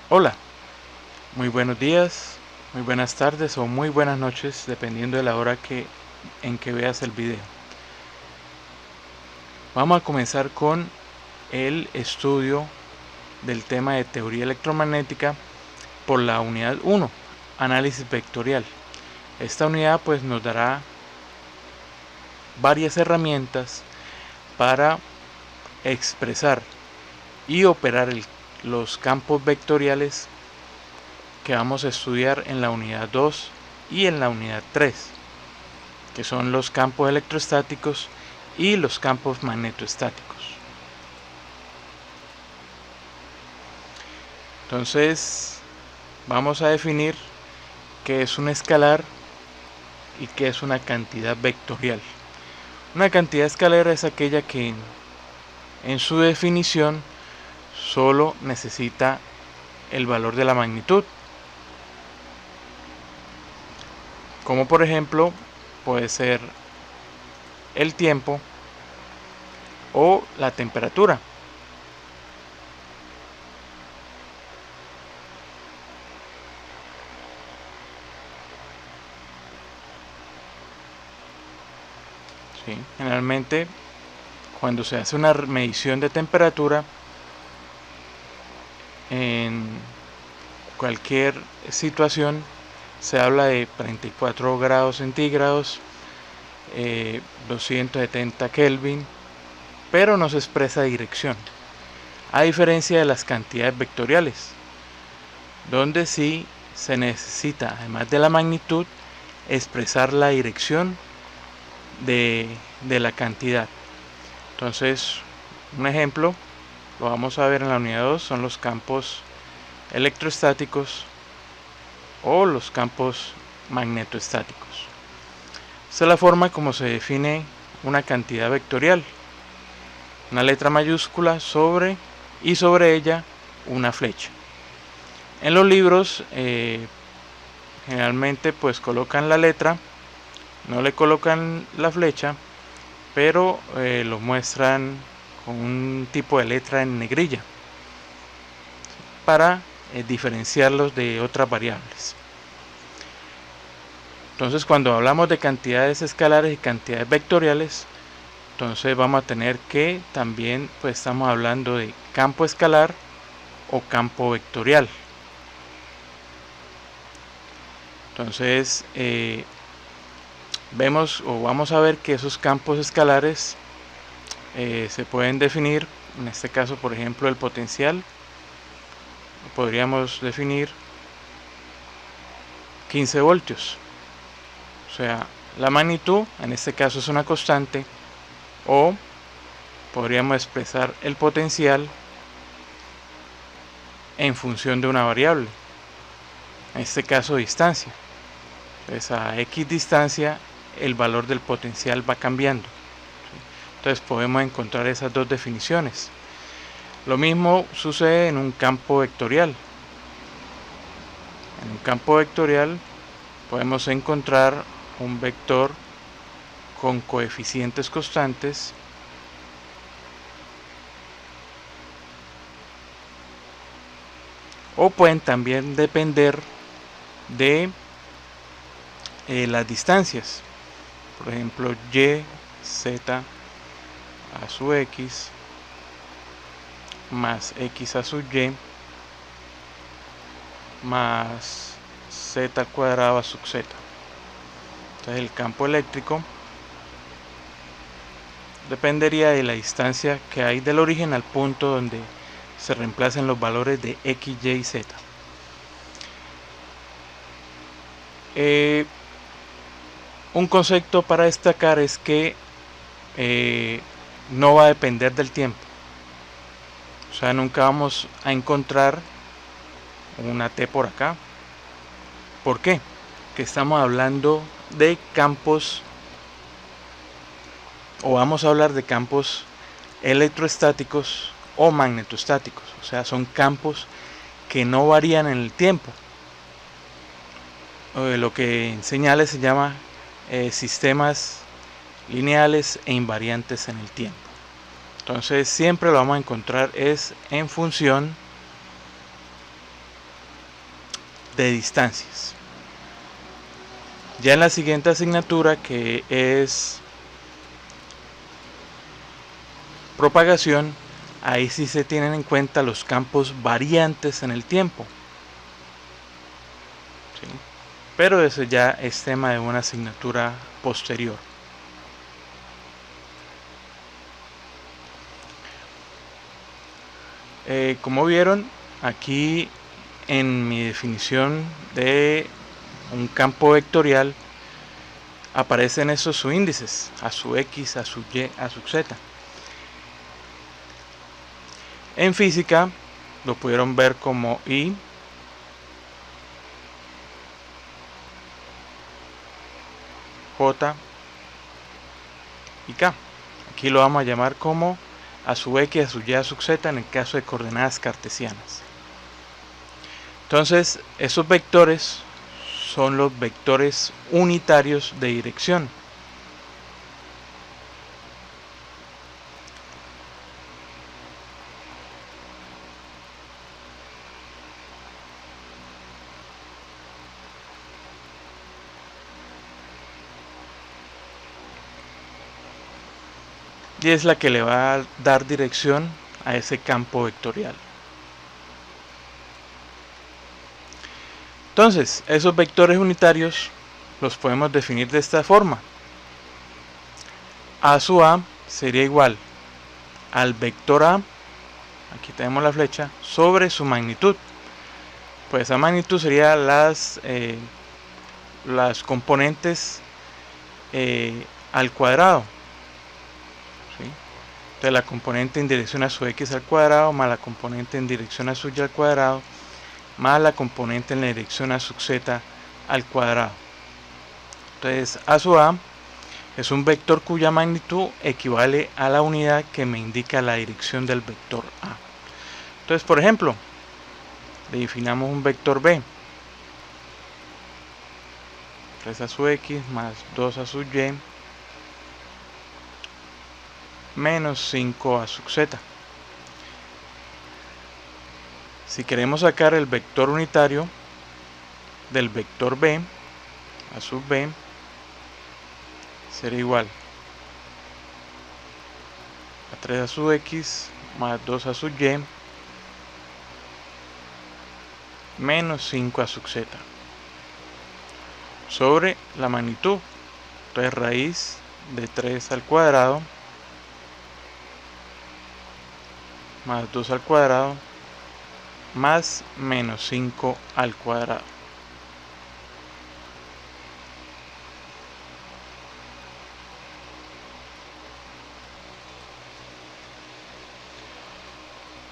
Hola, muy buenos días, muy buenas tardes o muy buenas noches, dependiendo de la hora en que veas el video. Vamos a comenzar con el estudio del tema de teoría electromagnética por la unidad 1, análisis vectorial. Esta unidad pues nos dará varias herramientas para expresar y operar los campos vectoriales que vamos a estudiar en la unidad 2 y en la unidad 3, que son los campos electrostáticos y los campos magnetostáticos. Entonces vamos a definir qué es un escalar y qué es una cantidad vectorial. Una cantidad escalar es aquella que en su definición solo necesita el valor de la magnitud, como por ejemplo puede ser el tiempo o la temperatura. ¿Sí? Generalmente cuando se hace una medición de temperatura en cualquier situación se habla de 34 grados centígrados, 270 Kelvin, pero no se expresa dirección, a diferencia de las cantidades vectoriales, donde sí se necesita, además de la magnitud, expresar la dirección de la cantidad. Entonces, un ejemplo, lo vamos a ver en la unidad 2, son los campos electrostáticos o los campos magnetostáticos. Esta es la forma como se define una cantidad vectorial. Una letra mayúscula sobre ella una flecha. En los libros generalmente pues colocan la letra, no le colocan la flecha, pero lo muestran con un tipo de letra en negrilla para diferenciarlos de otras variables. Entonces cuando hablamos de cantidades escalares y cantidades vectoriales, entonces vamos a tener que también pues estamos hablando de campo escalar o campo vectorial. Entonces vemos o vamos a ver que esos campos escalares se pueden definir, en este caso por ejemplo el potencial, podríamos definir 15 voltios, o sea la magnitud en este caso es una constante, o podríamos expresar el potencial en función de una variable, en este caso distancia. Entonces a X distancia el valor del potencial va cambiando. Entonces podemos encontrar esas dos definiciones. Lo mismo sucede en un campo vectorial. En un campo vectorial podemos encontrar un vector con coeficientes constantes o pueden también depender de las distancias, por ejemplo y, z a su x más x a su y más z al cuadrado a su z. Entonces el campo eléctrico dependería de la distancia que hay del origen al punto donde se reemplacen los valores de x, y y z. Un concepto para destacar es que no va a depender del tiempo. O sea, nunca vamos a encontrar una T por acá. ¿Por qué? Que estamos hablando de campos, o vamos a hablar de campos electrostáticos o magnetostáticos. O sea, son campos que no varían en el tiempo. Lo que en señales se llama sistemas lineales e invariantes en el tiempo. Entonces siempre lo vamos a encontrar es en función de distancias. Ya en la siguiente asignatura, que es propagación, ahí sí se tienen en cuenta los campos variantes en el tiempo. ¿Sí? Pero eso ya es tema de una asignatura posterior. Como vieron, aquí en mi definición de un campo vectorial aparecen esos subíndices, a su x, a su y, a su z. En física lo pudieron ver como I, J y K. Aquí lo vamos a llamar como a su x, a su y, a su z en el caso de coordenadas cartesianas. Entonces, esos vectores son los vectores unitarios de dirección. Y es la que le va a dar dirección a ese campo vectorial. Entonces, esos vectores unitarios los podemos definir de esta forma. A sub A sería igual al vector A, aquí tenemos la flecha, sobre su magnitud. Pues esa magnitud sería las componentes al cuadrado. ¿Sí? Entonces la componente en dirección a su x al cuadrado más la componente en dirección a su y al cuadrado más la componente en la dirección a su z al cuadrado. Entonces a sub A es un vector cuya magnitud equivale a la unidad que me indica la dirección del vector A. Entonces, por ejemplo, le definamos un vector B. 3 a su x más 2 a su y menos 5 a su z. Si queremos sacar el vector unitario del vector B, a sub B, será igual a 3 a su x más 2 a su y menos 5 a su z sobre la magnitud. Entonces raíz de 3 al cuadrado más 2 al cuadrado más menos 5 al cuadrado.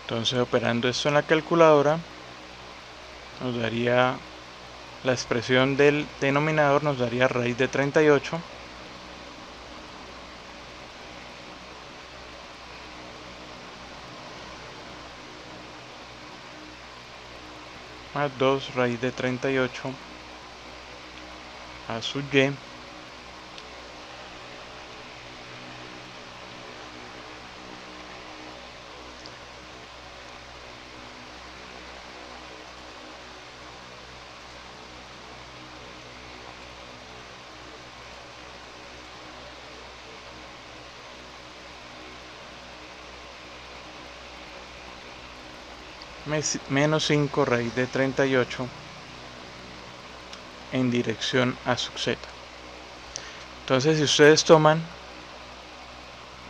Entonces, operando esto en la calculadora, nos daría la expresión del denominador, nos daría raíz de 38 más 2 raíz de 38 a su y menos 5 raíz de 38 en dirección a su z. Entonces, si ustedes toman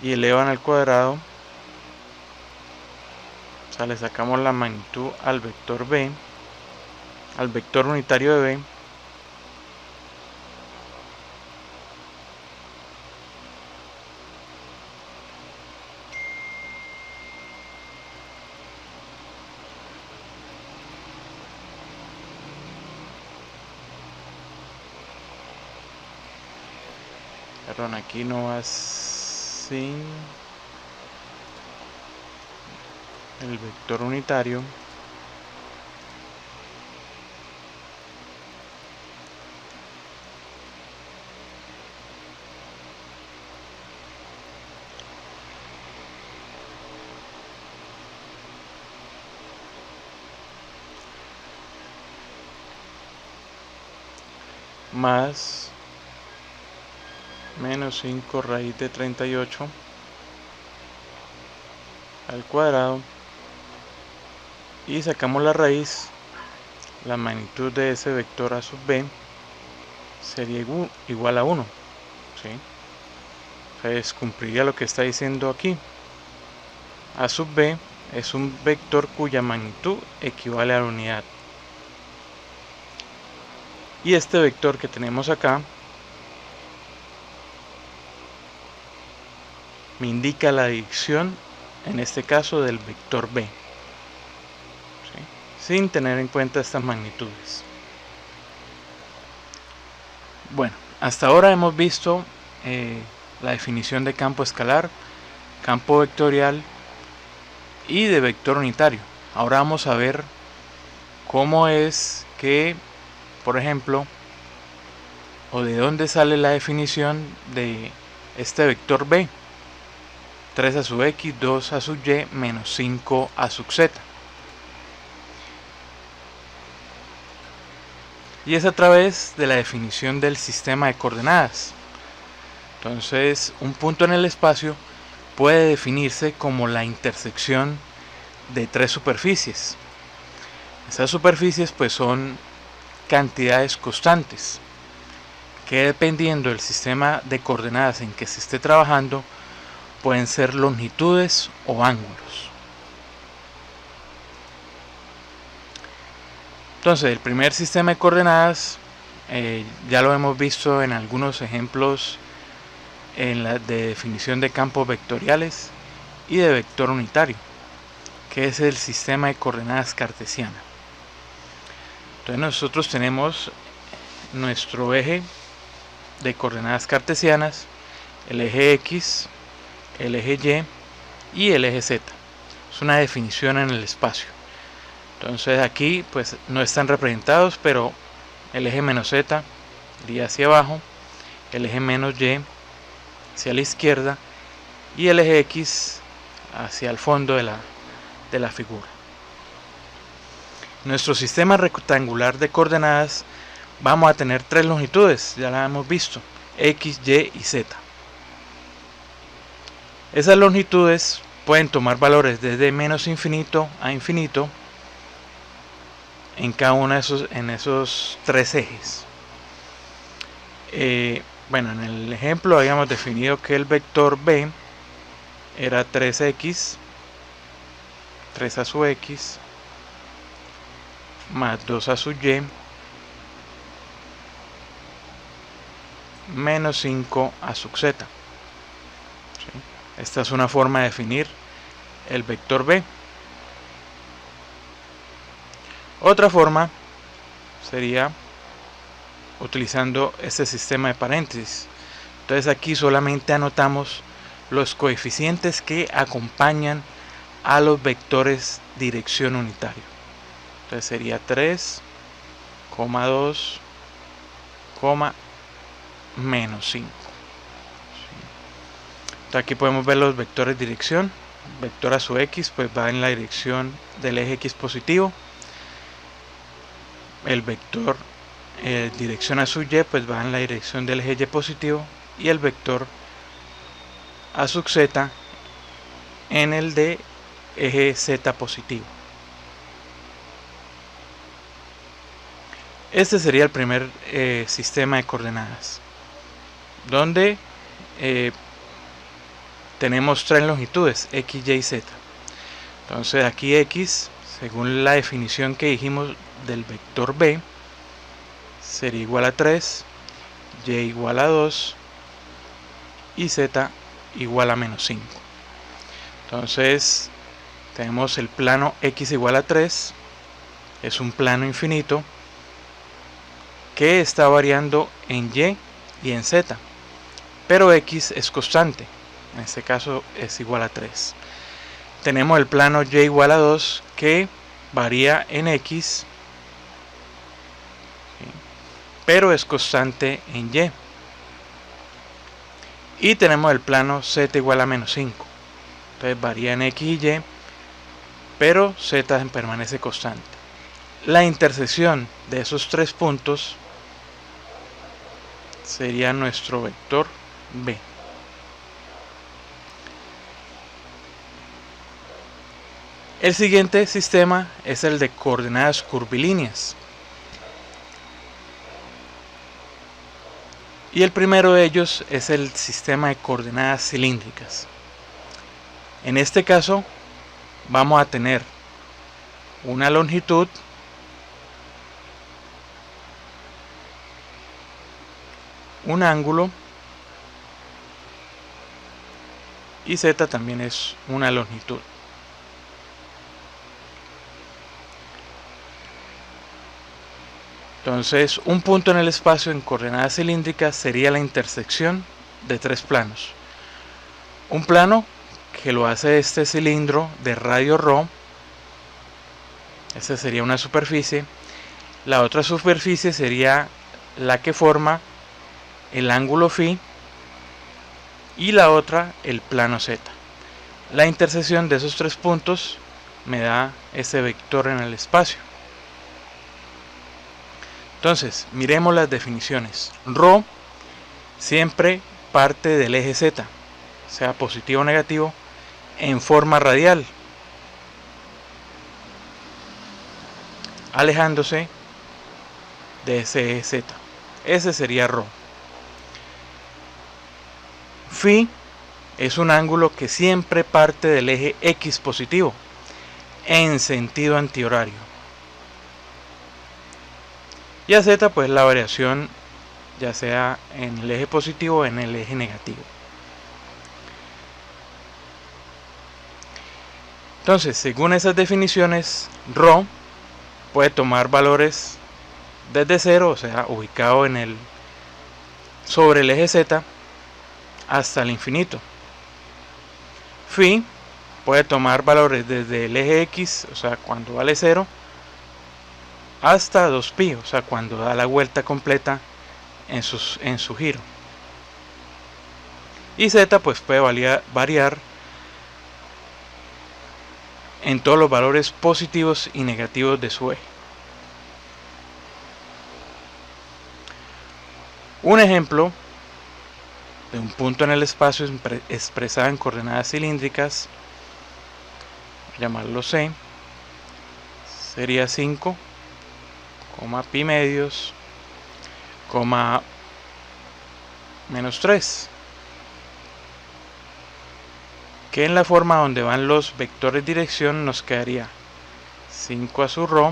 y elevan al cuadrado, o sea, le sacamos la magnitud al vector B, al vector unitario de B, perdón, aquí no va sin el vector unitario. más menos 5 raíz de 38 al cuadrado, y sacamos la raíz. La magnitud de ese vector a sub b sería igual a 1, ¿sí? Entonces cumpliría lo que está diciendo aquí. A sub b es un vector cuya magnitud equivale a la unidad. Y este vector que tenemos acá me indica la dirección, en este caso, del vector b, ¿sí? Sin tener en cuenta estas magnitudes. Bueno, hasta ahora hemos visto la definición de campo escalar, campo vectorial y de vector unitario. Ahora vamos a ver cómo es que, por ejemplo, o de dónde sale la definición de este vector b. 3 a sub x, 2 a sub y, menos 5 a sub z. Y es a través de la definición del sistema de coordenadas. Entonces, un punto en el espacio puede definirse como la intersección de tres superficies. Esas superficies pues son cantidades constantes que, dependiendo del sistema de coordenadas en que se esté trabajando, pueden ser longitudes o ángulos. Entonces, el primer sistema de coordenadas ya lo hemos visto en algunos ejemplos en la de definición de campos vectoriales y de vector unitario, que es el sistema de coordenadas cartesiana. Entonces nosotros tenemos nuestro eje de coordenadas cartesianas, el eje X, el eje Y y el eje Z. Es una definición en el espacio. Entonces aquí pues no están representados, pero el eje menos Z iría hacia abajo, el eje menos Y hacia la izquierda y el eje X hacia el fondo de la figura. Nuestro sistema rectangular de coordenadas vamos a tener tres longitudes, ya la hemos visto, X, Y y Z. Esas longitudes pueden tomar valores desde menos infinito a infinito en cada uno de esos tres ejes. Bueno, en el ejemplo habíamos definido que el vector b era 3x, 3 a su x, más 2 a su y, menos 5 a su z. ¿Sí? Esta es una forma de definir el vector b. Otra forma sería utilizando este sistema de paréntesis. Entonces aquí solamente anotamos los coeficientes que acompañan a los vectores dirección unitario. Entonces sería 3, 2, menos 5. Entonces aquí podemos ver los vectores dirección. El vector a su x pues va en la dirección del eje x positivo. El vector dirección a su y pues va en la dirección del eje y positivo, y el vector a su z en el de eje z positivo. Este sería el primer sistema de coordenadas, donde tenemos tres longitudes, x, y, z. Entonces aquí x, según la definición que dijimos del vector b, sería igual a 3, y igual a 2 y z igual a menos 5. Entonces tenemos el plano x igual a 3, es un plano infinito que está variando en y y en z, pero x es constante, en este caso es igual a 3. Tenemos el plano y igual a 2 que varía en x, pero es constante en y. Y tenemos el plano z igual a menos 5. Entonces varía en x y y, pero z permanece constante. La intersección de esos tres puntos sería nuestro vector B. El siguiente sistema es el de coordenadas curvilíneas. Y el primero de ellos es el sistema de coordenadas cilíndricas. En este caso vamos a tener una longitud, un ángulo y Z también es una longitud. Entonces, un punto en el espacio en coordenadas cilíndricas sería la intersección de tres planos. Un plano que lo hace este cilindro de radio ρ, esta sería una superficie. La otra superficie sería la que forma el ángulo φ y la otra el plano Z. La intersección de esos tres puntos me da ese vector en el espacio. Entonces, miremos las definiciones. ρ siempre parte del eje Z, sea positivo o negativo, en forma radial, alejándose de ese eje Z. Ese sería ρ. Φ es un ángulo que siempre parte del eje X positivo, en sentido antihorario. Y a Z pues la variación ya sea en el eje positivo o en el eje negativo. Entonces, según esas definiciones, ρ puede tomar valores desde 0, o sea, ubicado sobre el eje Z, hasta el infinito. Φ puede tomar valores desde el eje X, o sea, cuando vale 0, hasta 2π, o sea, cuando da la vuelta completa en su giro. Y Z pues puede variar en todos los valores positivos y negativos de su eje. Un ejemplo de un punto en el espacio expresado en coordenadas cilíndricas, llamarlo C, sería 5, π medios, menos 3, que en la forma donde van los vectores dirección nos quedaría 5 a su ρ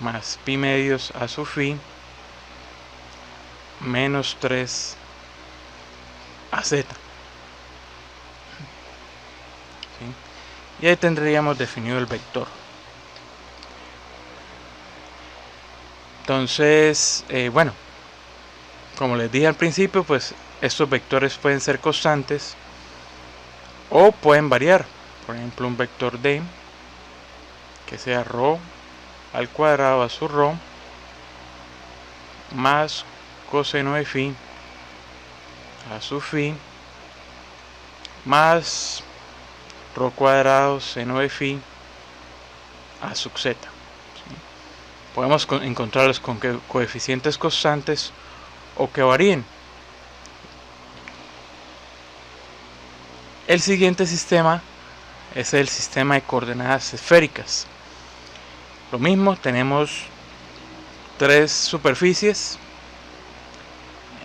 más π medios a su φ menos 3 a Z. ¿Sí? Y ahí tendríamos definido el vector. Entonces, bueno, como les dije al principio, pues estos vectores pueden ser constantes o pueden variar. Por ejemplo, un vector D que sea ρ al cuadrado a su ρ más coseno de φ a su φ más ρ cuadrado seno de φ a sub z. Podemos encontrarlos con coeficientes constantes o que varíen. El siguiente sistema es el sistema de coordenadas esféricas. Lo mismo, tenemos tres superficies.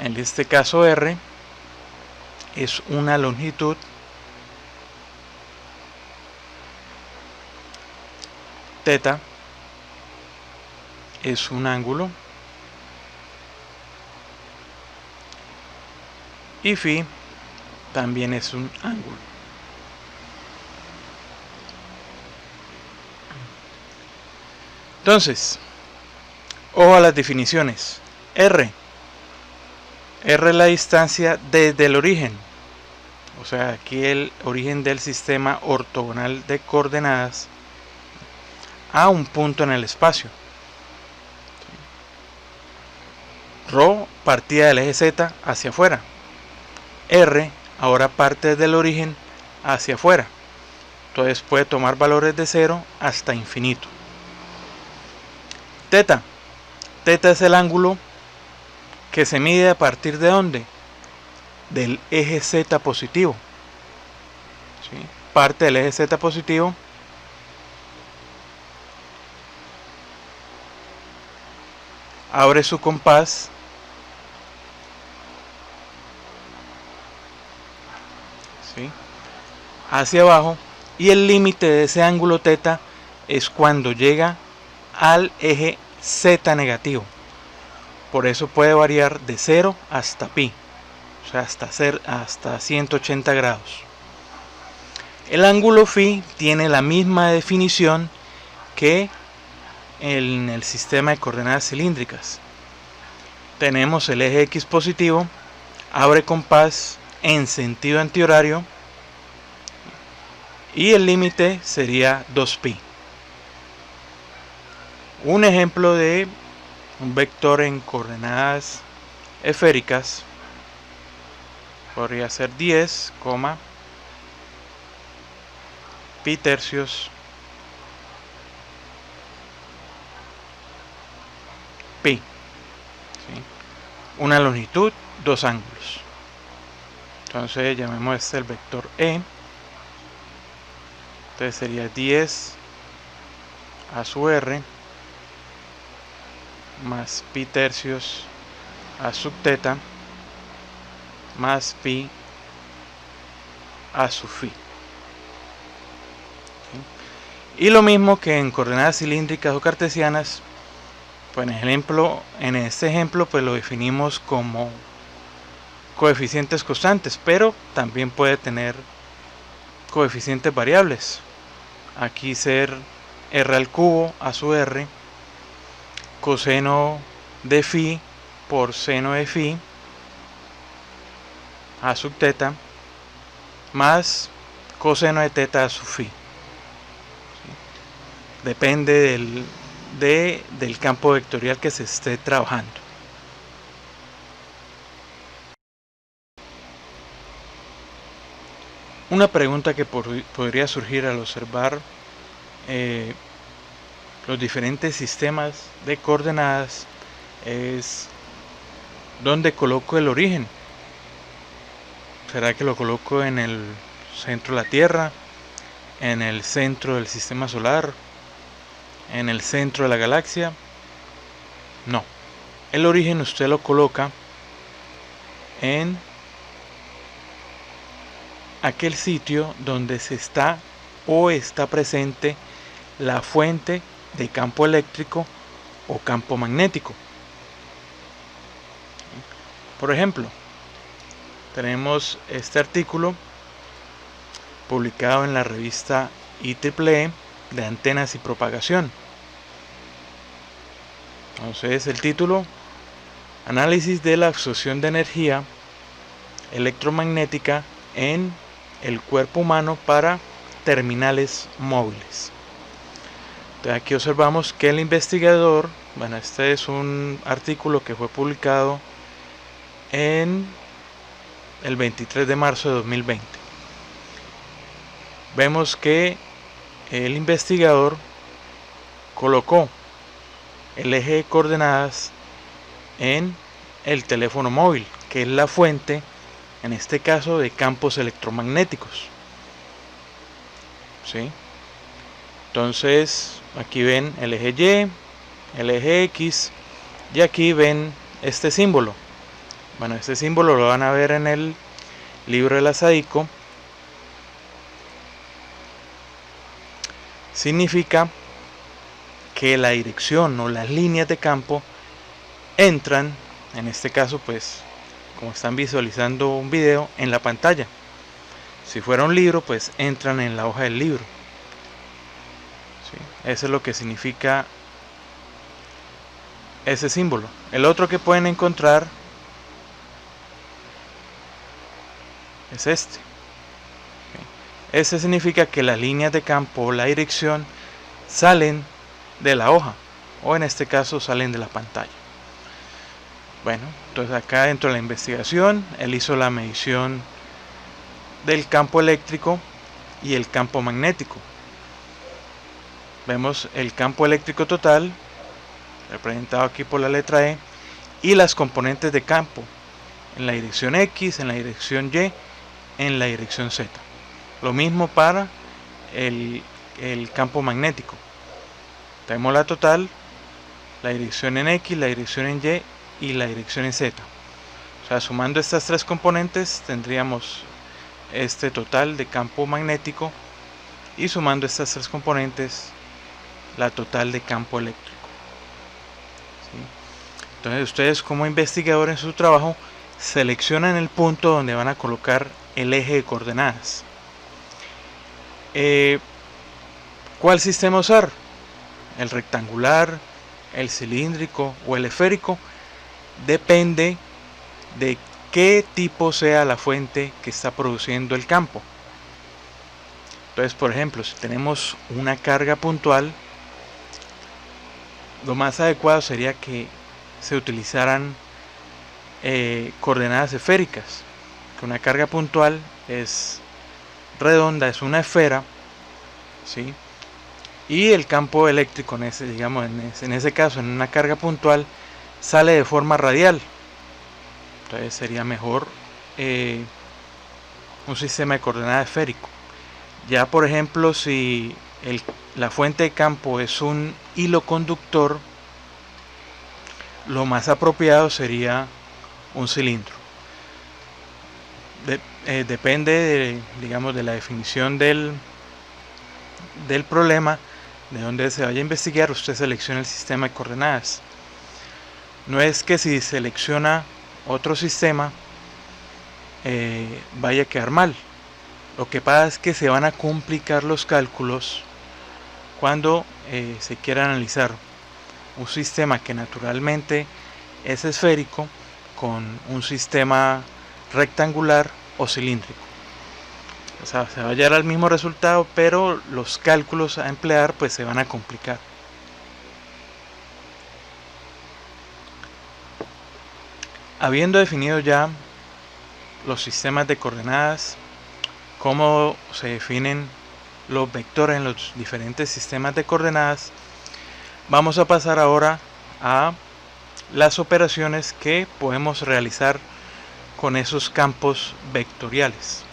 En este caso R es una longitud, θ es un ángulo y φ también es un ángulo. Entonces, ojo a las definiciones. R es la distancia desde el origen, o sea, aquí el origen del sistema ortogonal de coordenadas a un punto en el espacio. ρ partía del eje Z hacia afuera. R ahora parte desde el origen hacia afuera. Entonces puede tomar valores de 0 hasta infinito. θ Teta es el ángulo que se mide a partir de ¿dónde? Del eje Z positivo. ¿Sí? Parte del eje Z positivo abre su compás ¿sí? hacia abajo, y el límite de ese ángulo teta es cuando llega al eje Z negativo. Por eso puede variar de 0 hasta pi, o sea, hasta 180 grados. El ángulo phi tiene la misma definición que en el sistema de coordenadas cilíndricas. Tenemos el eje X positivo, abre compás en sentido antihorario, y el límite sería 2pi. Un ejemplo de un vector en coordenadas esféricas podría ser 10, pi tercios pi. ¿Sí? Una longitud, dos ángulos. Entonces llamemos este el vector E. Entonces sería 10 a su r más pi tercios a sub teta más pi a su phi. ¿Sí? Y lo mismo que en coordenadas cilíndricas o cartesianas, pues en este ejemplo pues lo definimos como coeficientes constantes, pero también puede tener coeficientes variables. Aquí ser r al cubo a su r, coseno de phi por seno de phi a sub teta más coseno de teta a sub phi. ¿Sí? Depende del campo vectorial que se esté trabajando. Una pregunta que podría surgir al observar los diferentes sistemas de coordenadas es: ¿dónde coloco el origen? ¿Será que lo coloco en el centro de la Tierra, en el centro del sistema solar, en el centro de la galaxia? No, el origen usted lo coloca en aquel sitio donde está presente la fuente de campo eléctrico o campo magnético. Por ejemplo, tenemos este artículo publicado en la revista IEEE de antenas y propagación. Entonces el título: análisis de la absorción de energía electromagnética en el cuerpo humano para terminales móviles. Entonces aquí observamos que el investigador, bueno, este es un artículo que fue publicado en el 23 de marzo de 2020. Vemos que el investigador colocó el eje de coordenadas en el teléfono móvil, que es la fuente, en este caso, de campos electromagnéticos. ¿Sí? Entonces aquí ven el eje Y, el eje X, y aquí ven este símbolo. Bueno, este símbolo lo van a ver en el libro de la SADICO. Significa que la dirección o las líneas de campo entran, en este caso pues como están visualizando un video, en la pantalla. Si fuera un libro, pues entran en la hoja del libro. ¿Sí? Eso es lo que significa ese símbolo. El otro que pueden encontrar es este. ¿Sí? Ese significa que las líneas de campo o la dirección salen de la hoja, o en este caso salen de la pantalla. Bueno, entonces acá dentro de la investigación él hizo la medición del campo eléctrico y el campo magnético. Vemos el campo eléctrico total, representado aquí por la letra E, y las componentes de campo en la dirección X, en la dirección Y, en la dirección Z. Lo mismo para el campo magnético. Tenemos la total, la dirección en X, la dirección en Y y la dirección en Z. O sea, sumando estas tres componentes tendríamos este total de campo magnético, y sumando estas tres componentes la total de campo eléctrico. ¿Sí? Entonces ustedes, como investigador en su trabajo, seleccionan el punto donde van a colocar el eje de coordenadas. ¿Cuál sistema usar? ¿El rectangular, el cilíndrico o el esférico? Depende de qué tipo sea la fuente que está produciendo el campo. Entonces, por ejemplo, si tenemos una carga puntual, lo más adecuado sería que se utilizaran coordenadas esféricas. Que una carga puntual es redonda, es una esfera, ¿sí? Y el campo eléctrico, en ese caso, en una carga puntual, sale de forma radial. Entonces sería mejor un sistema de coordenadas esférico. Ya, por ejemplo, si la fuente de campo es un hilo conductor, lo más apropiado sería un cilindro. Depende de la definición del problema, de donde se vaya a investigar, usted selecciona el sistema de coordenadas. No es que si selecciona otro sistema vaya a quedar mal. Lo que pasa es que se van a complicar los cálculos cuando se quiera analizar un sistema que naturalmente es esférico con un sistema rectangular o cilíndrico. O sea, se va a llegar al mismo resultado, pero los cálculos a emplear pues se van a complicar. Habiendo definido ya los sistemas de coordenadas, cómo se definen los vectores en los diferentes sistemas de coordenadas, vamos a pasar ahora a las operaciones que podemos realizar con esos campos vectoriales.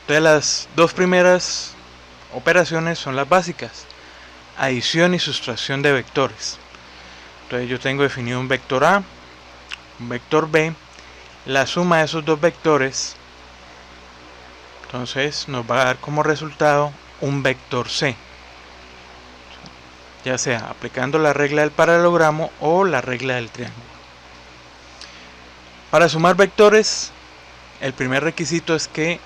Entonces, las dos primeras operaciones son las básicas: adición y sustracción de vectores. Entonces yo tengo definido un vector A, un vector B, la suma de esos dos vectores, entonces nos va a dar como resultado un vector C, ya sea aplicando la regla del paralelogramo o la regla del triángulo. Para sumar vectores, el primer requisito es que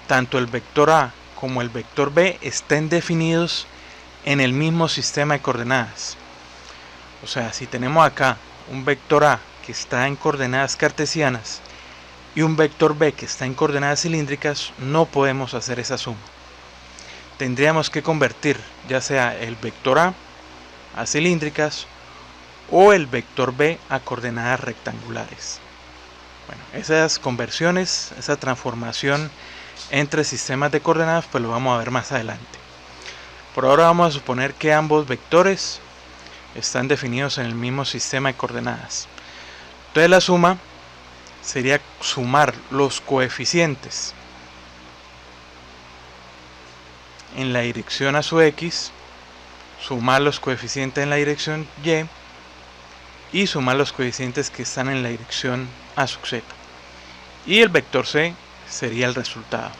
tanto el vector A como el vector B estén definidos en el mismo sistema de coordenadas. O sea, si tenemos acá un vector A que está en coordenadas cartesianas y un vector B que está en coordenadas cilíndricas, no podemos hacer esa suma. Tendríamos que convertir ya sea el vector A cilíndricas o el vector B a coordenadas rectangulares. Bueno, esas conversiones, esa transformación entre sistemas de coordenadas, pues lo vamos a ver más adelante. Por ahora vamos a suponer que ambos vectores están definidos en el mismo sistema de coordenadas. Entonces la suma sería sumar los coeficientes en la dirección a su X, sumar los coeficientes en la dirección Y sumar los coeficientes que están en la dirección a sub Z. Y el vector C sería el resultado.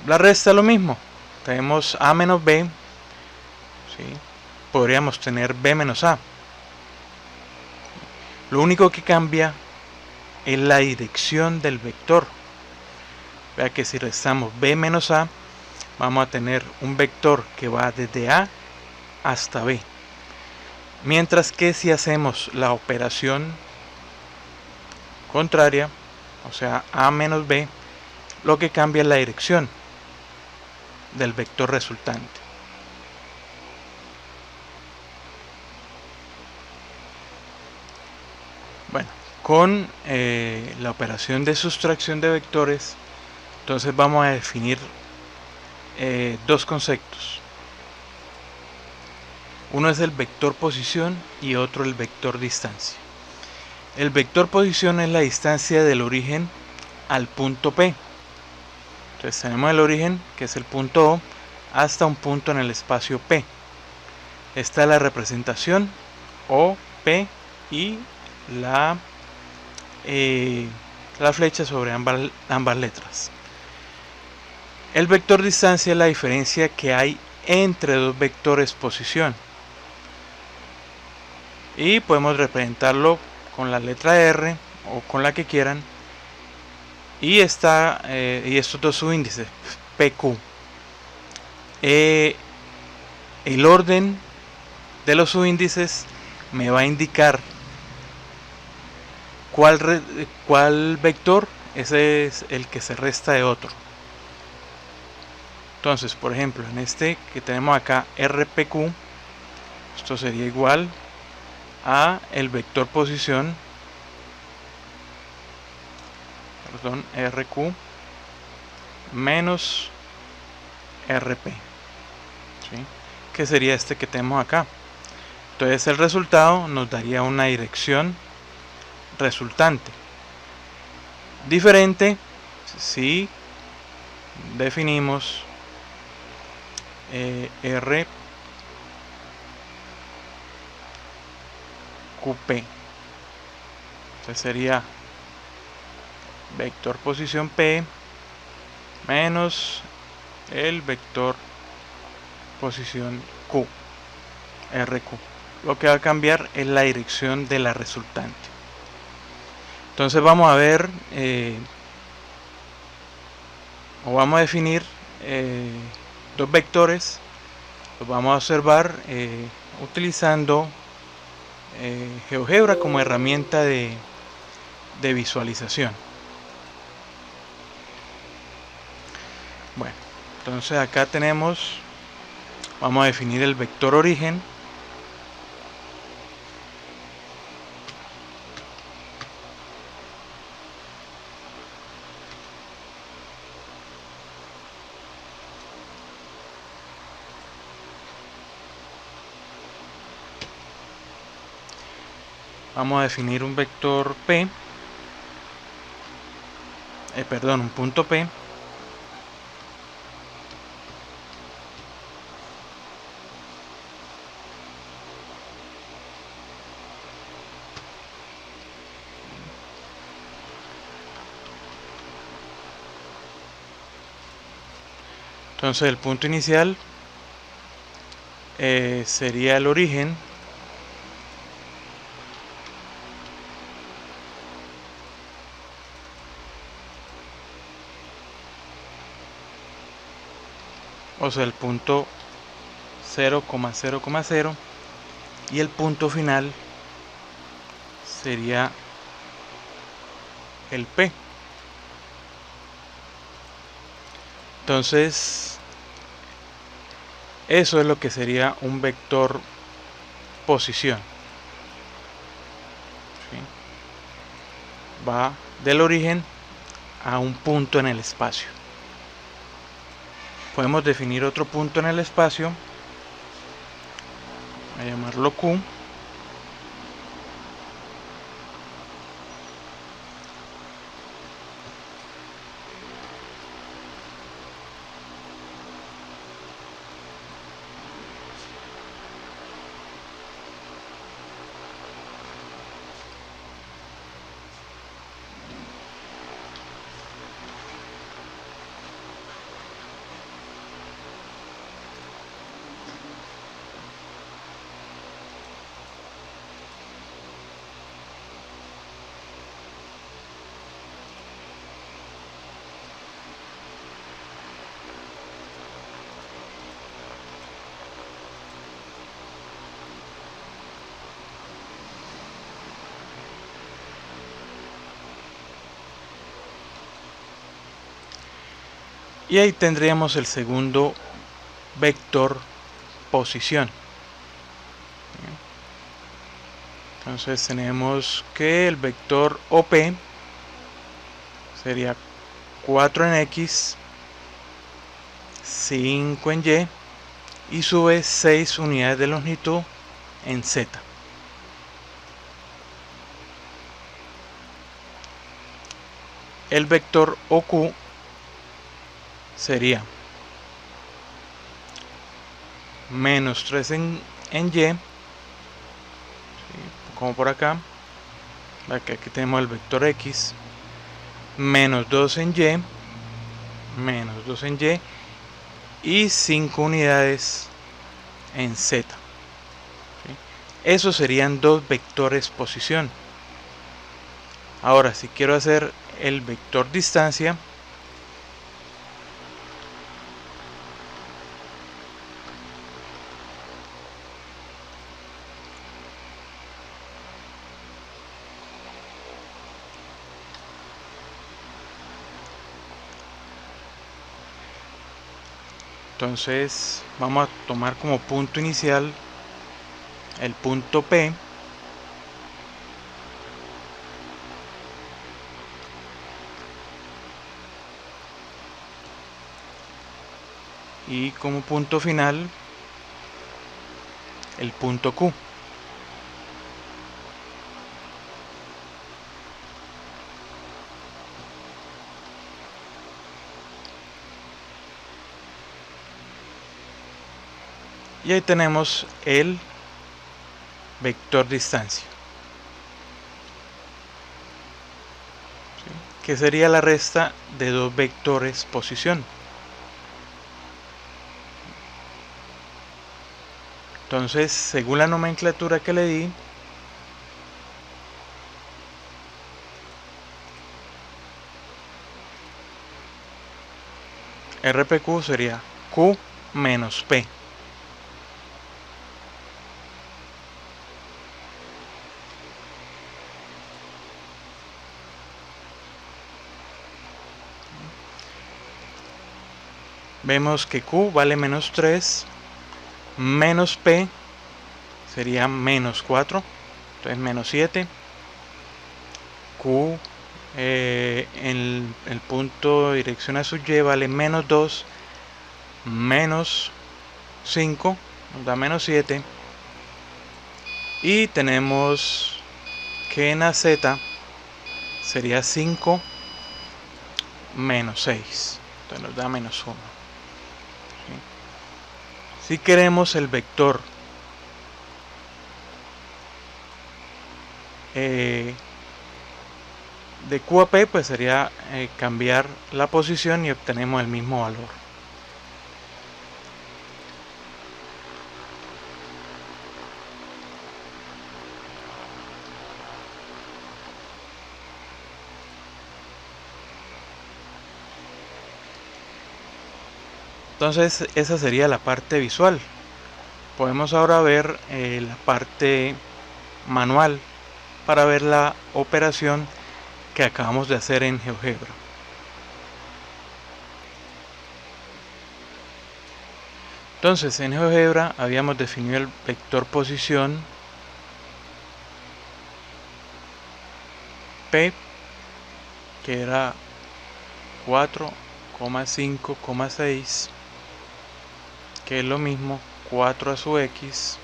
La resta lo mismo. Tenemos A menos B, ¿sí? Podríamos tener B menos A. Lo único que cambia es la dirección del vector. Vea que si restamos B menos A, vamos a tener un vector que va desde A hasta B. Mientras que si hacemos la operación contraria, o sea A menos B, lo que cambia es la dirección del vector resultante. Bueno, con la operación de sustracción de vectores, entonces vamos a definir dos conceptos. Uno es el vector posición y otro el vector distancia. El vector posición es la distancia del origen al punto P. Entonces tenemos el origen, que es el punto O, hasta un punto en el espacio P. Esta es la representación O, P y la flecha sobre ambas letras. El vector distancia es la diferencia que hay entre dos vectores posición. Y podemos representarlo con la letra R o con la que quieran. Y estos dos subíndices, PQ. El orden de los subíndices me va a indicar cuál vector ese es el que se resta de otro. Entonces, por ejemplo, en este que tenemos acá, RPQ, esto sería igual a el vector posición, RQ menos RP, ¿sí? Que sería este que tenemos acá. Entonces el resultado nos daría una dirección resultante. Diferente si definimos RQP. Entonces sería vector posición P menos el vector posición Q, RQ. Lo que va a cambiar es la dirección de la resultante. Entonces vamos a ver o vamos a definir dos vectores. Los vamos a observar utilizando GeoGebra como herramienta de visualización. Bueno, entonces acá vamos a definir el vector origen. Vamos a definir un vector P, un punto P. Entonces el punto inicial sería el origen. O sea, el punto 0,0,0 y el punto final sería el P. Entonces eso es lo que sería un vector posición. ¿Sí? Va del origen a un punto en el espacio. Podemos definir otro punto en el espacio, voy a llamarlo Q. Y ahí tendríamos el segundo vector posición. Entonces tenemos que el vector OP sería 4 en X, 5 en Y y sube 6 unidades de longitud en Z. El vector OQ sería menos 3 en Y, como por acá, aquí tenemos el vector X, menos 2 en Y, menos 2 en Y y 5 unidades en Z. Esos serían dos vectores posición. Ahora, si quiero hacer el vector distancia, entonces vamos a tomar como punto inicial el punto P, y como punto final el punto Q. Y ahí tenemos el vector distancia, que sería la resta de dos vectores posición. Entonces, según la nomenclatura que le di, RPQ sería Q menos P. Vemos que Q vale menos 3, menos P sería menos 4, entonces menos 7. Q en el punto de dirección a su Y vale menos 2, menos 5, nos da menos 7. Y tenemos que en la Z sería 5 menos 6, entonces nos da menos 1. Si queremos el vector de Q a P, pues sería cambiar la posición y obtenemos el mismo valor. Entonces esa sería la parte visual. Podemos ahora ver la parte manual para ver la operación que acabamos de hacer en GeoGebra. Entonces en GeoGebra habíamos definido el vector posición P, que era 4,5,6, que es lo mismo 4 a su X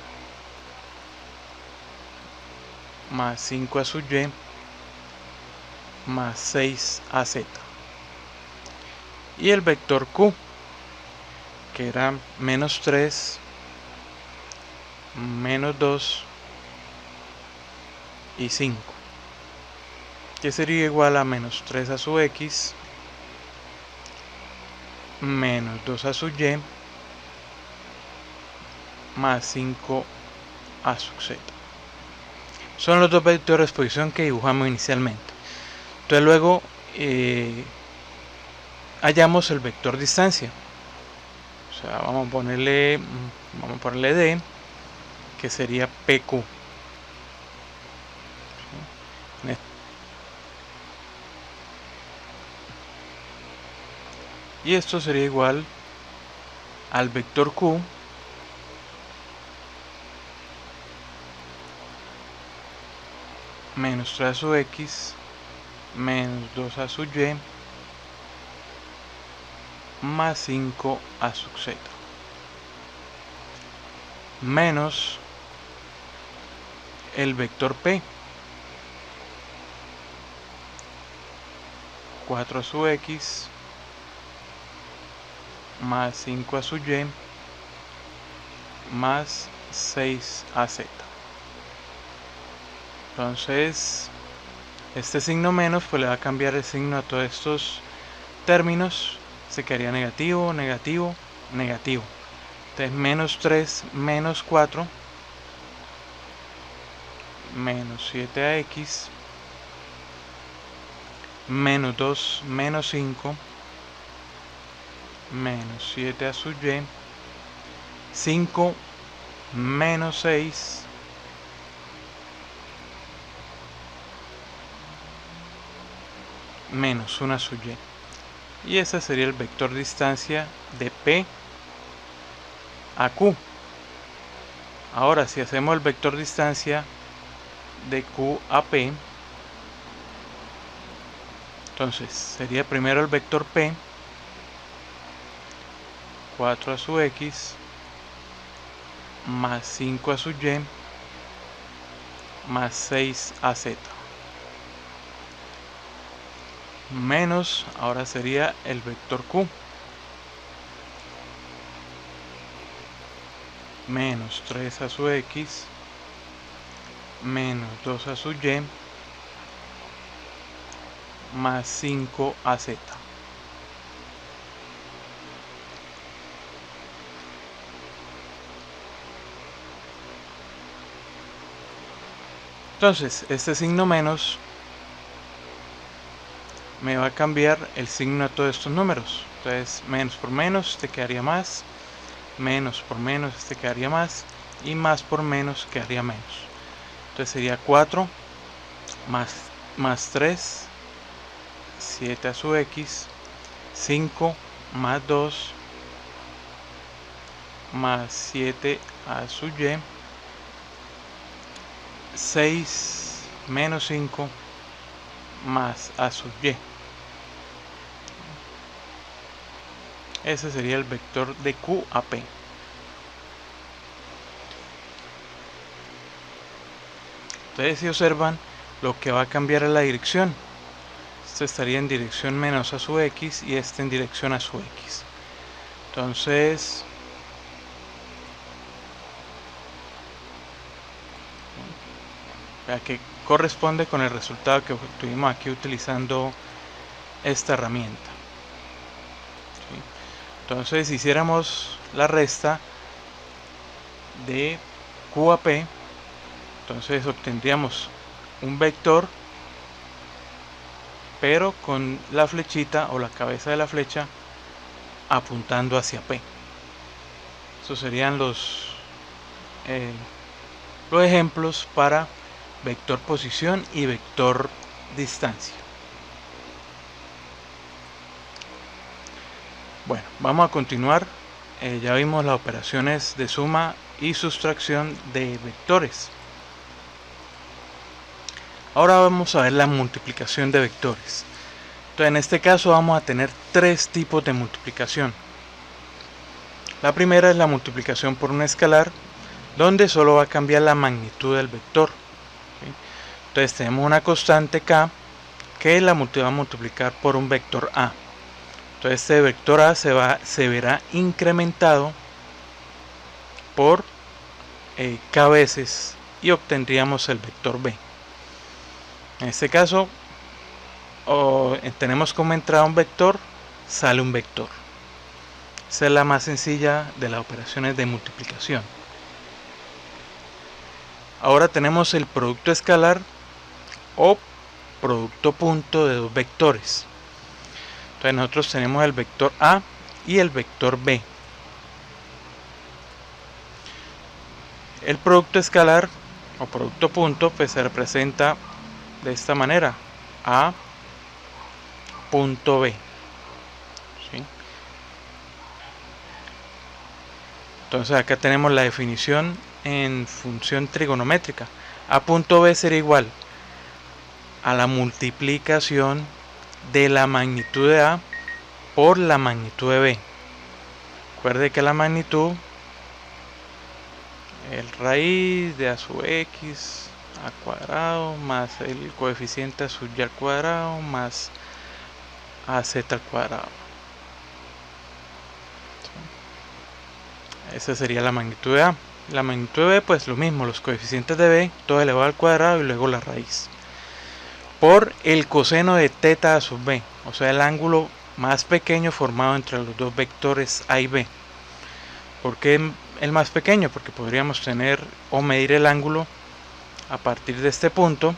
más 5 a su Y más 6 a Z. Y el vector Q, que era menos 3, menos 2 y 5, que sería igual a menos 3 a su X menos 2 a su Y más 5 a su Z. Son los dos vectores de posición que dibujamos inicialmente. Entonces luego hallamos el vector distancia. O sea, vamos a ponerle D, que sería PQ. Y esto sería igual al vector Q menos 3 a su X menos 2 a su Y más 5 a su Z. menos el vector P, 4 a su X más 5 a su Y más 6 a Z. Entonces este signo menos pues le va a cambiar el signo a todos estos términos, se quedaría negativo, negativo, negativo. Entonces menos 3 menos 4 menos 7ax menos 2 menos 5 menos 7 a su y, 5 menos 6 menos 1 a su y. Y ese sería el vector distancia de P a Q. Ahora si hacemos el vector distancia de Q a P, entonces sería primero el vector P, 4 a su X más 5 a su Y más 6 a Z, menos, ahora sería el vector Q, menos 3 a su X menos 2 a su Y más 5 a Z. Entonces este signo menos me va a cambiar el signo a todos estos números. Entonces menos por menos este quedaría más, menos por menos este quedaría más, y más por menos quedaría menos. Entonces sería 4 más 3, 7 a su X, 5 más 2 más 7 a su Y, 6 menos 5 más a su Y. Ese sería el vector de Q a P. Entonces si observan, lo que va a cambiar es la dirección. Este estaría en dirección menos a su X y este en dirección a su X. Entonces que corresponde con el resultado que obtuvimos aquí utilizando esta herramienta. ¿Sí? Entonces si hiciéramos la resta de Q a P, entonces obtendríamos un vector pero con la flechita o la cabeza de la flecha apuntando hacia P. Esos serían los ejemplos para vector posición y vector distancia. Bueno, vamos a continuar. Ya vimos las operaciones de suma y sustracción de vectores. Ahora vamos a ver la multiplicación de vectores. Entonces en este caso vamos a tener tres tipos de multiplicación. La primera es la multiplicación por un escalar, donde solo va a cambiar la magnitud del vector. ¿Sí? Entonces tenemos una constante k que la va a multiplicar por un vector a. Entonces este vector a se verá incrementado por k veces y obtendríamos el vector b. En este caso tenemos como entrada un vector, sale un vector. Esa es la más sencilla de las operaciones de multiplicación. Ahora tenemos el producto escalar o producto punto de dos vectores. Entonces nosotros tenemos el vector a y el vector b. El producto escalar o producto punto pues se representa de esta manera: a punto b. ¿Sí? Entonces acá tenemos la definición en función trigonométrica. A punto b será igual a la multiplicación de la magnitud de a por la magnitud de b. Recuerde que la magnitud el raíz de a sub x al cuadrado más el coeficiente a sub y al cuadrado más az al cuadrado. Esa sería la magnitud de a. La magnitud de b, pues lo mismo, los coeficientes de b, todo elevado al cuadrado y luego la raíz. Por el coseno de teta a sub b, o sea el ángulo más pequeño formado entre los dos vectores a y b. ¿Por qué el más pequeño? Porque podríamos tener o medir el ángulo a partir de este punto.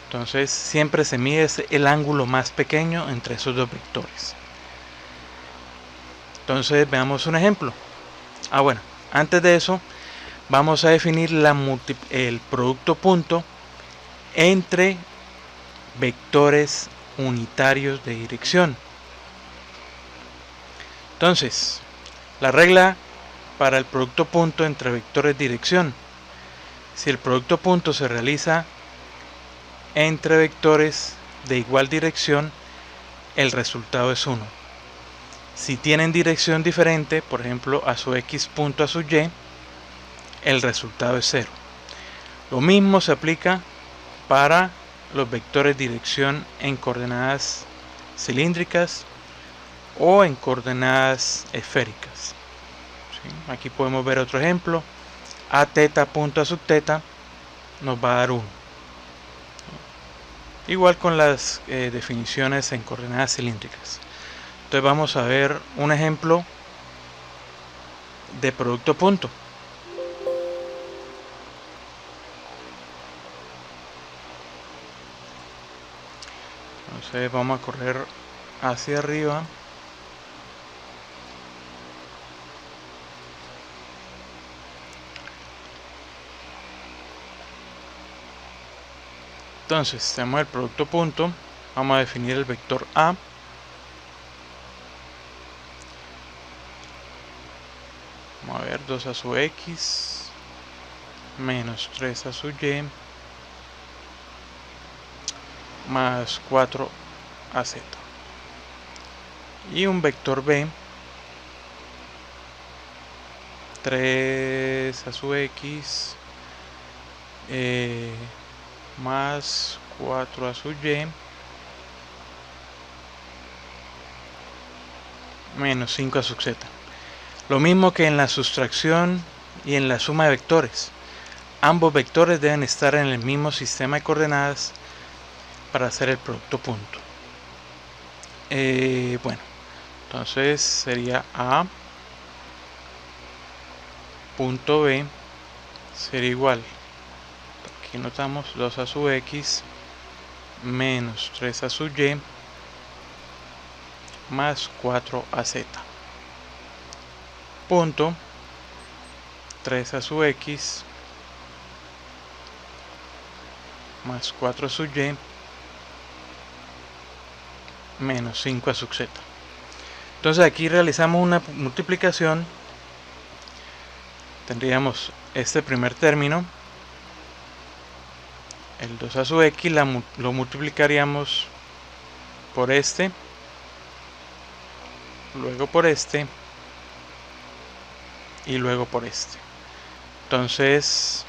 Entonces siempre se mide el ángulo más pequeño entre esos dos vectores. Entonces veamos un ejemplo. Bueno, antes de eso vamos a definir el producto punto entre vectores unitarios de dirección. Entonces, la regla para el producto punto entre vectores de dirección: si el producto punto se realiza entre vectores de igual dirección, el resultado es 1. Si tienen dirección diferente, por ejemplo a sub x punto a sub y, el resultado es 0. Lo mismo se aplica para los vectores de dirección en coordenadas cilíndricas o en coordenadas esféricas. ¿Sí? Aquí podemos ver otro ejemplo. A teta punto a sub teta nos va a dar 1. Igual con las definiciones en coordenadas cilíndricas. Entonces vamos a ver un ejemplo de producto punto. Entonces vamos a correr hacia arriba. Entonces tenemos el producto punto. Vamos a definir el vector A. Vamos a ver 2 a sub x menos 3 a sub y más 4 a z. Y un vector B, 3 a sub x más 4 a sub y menos 5 a sub z. Lo mismo que en la sustracción y en la suma de vectores. Ambos vectores deben estar en el mismo sistema de coordenadas para hacer el producto punto. Bueno, entonces sería A punto B sería igual, aquí notamos 2 a sub x menos 3 a sub y más 4 a z. Punto 3 a sub x más 4 a sub y menos 5 a sub z. Entonces aquí realizamos una multiplicación. Tendríamos este primer término, el 2 a sub x, lo multiplicaríamos por este, luego por este y luego por este. Entonces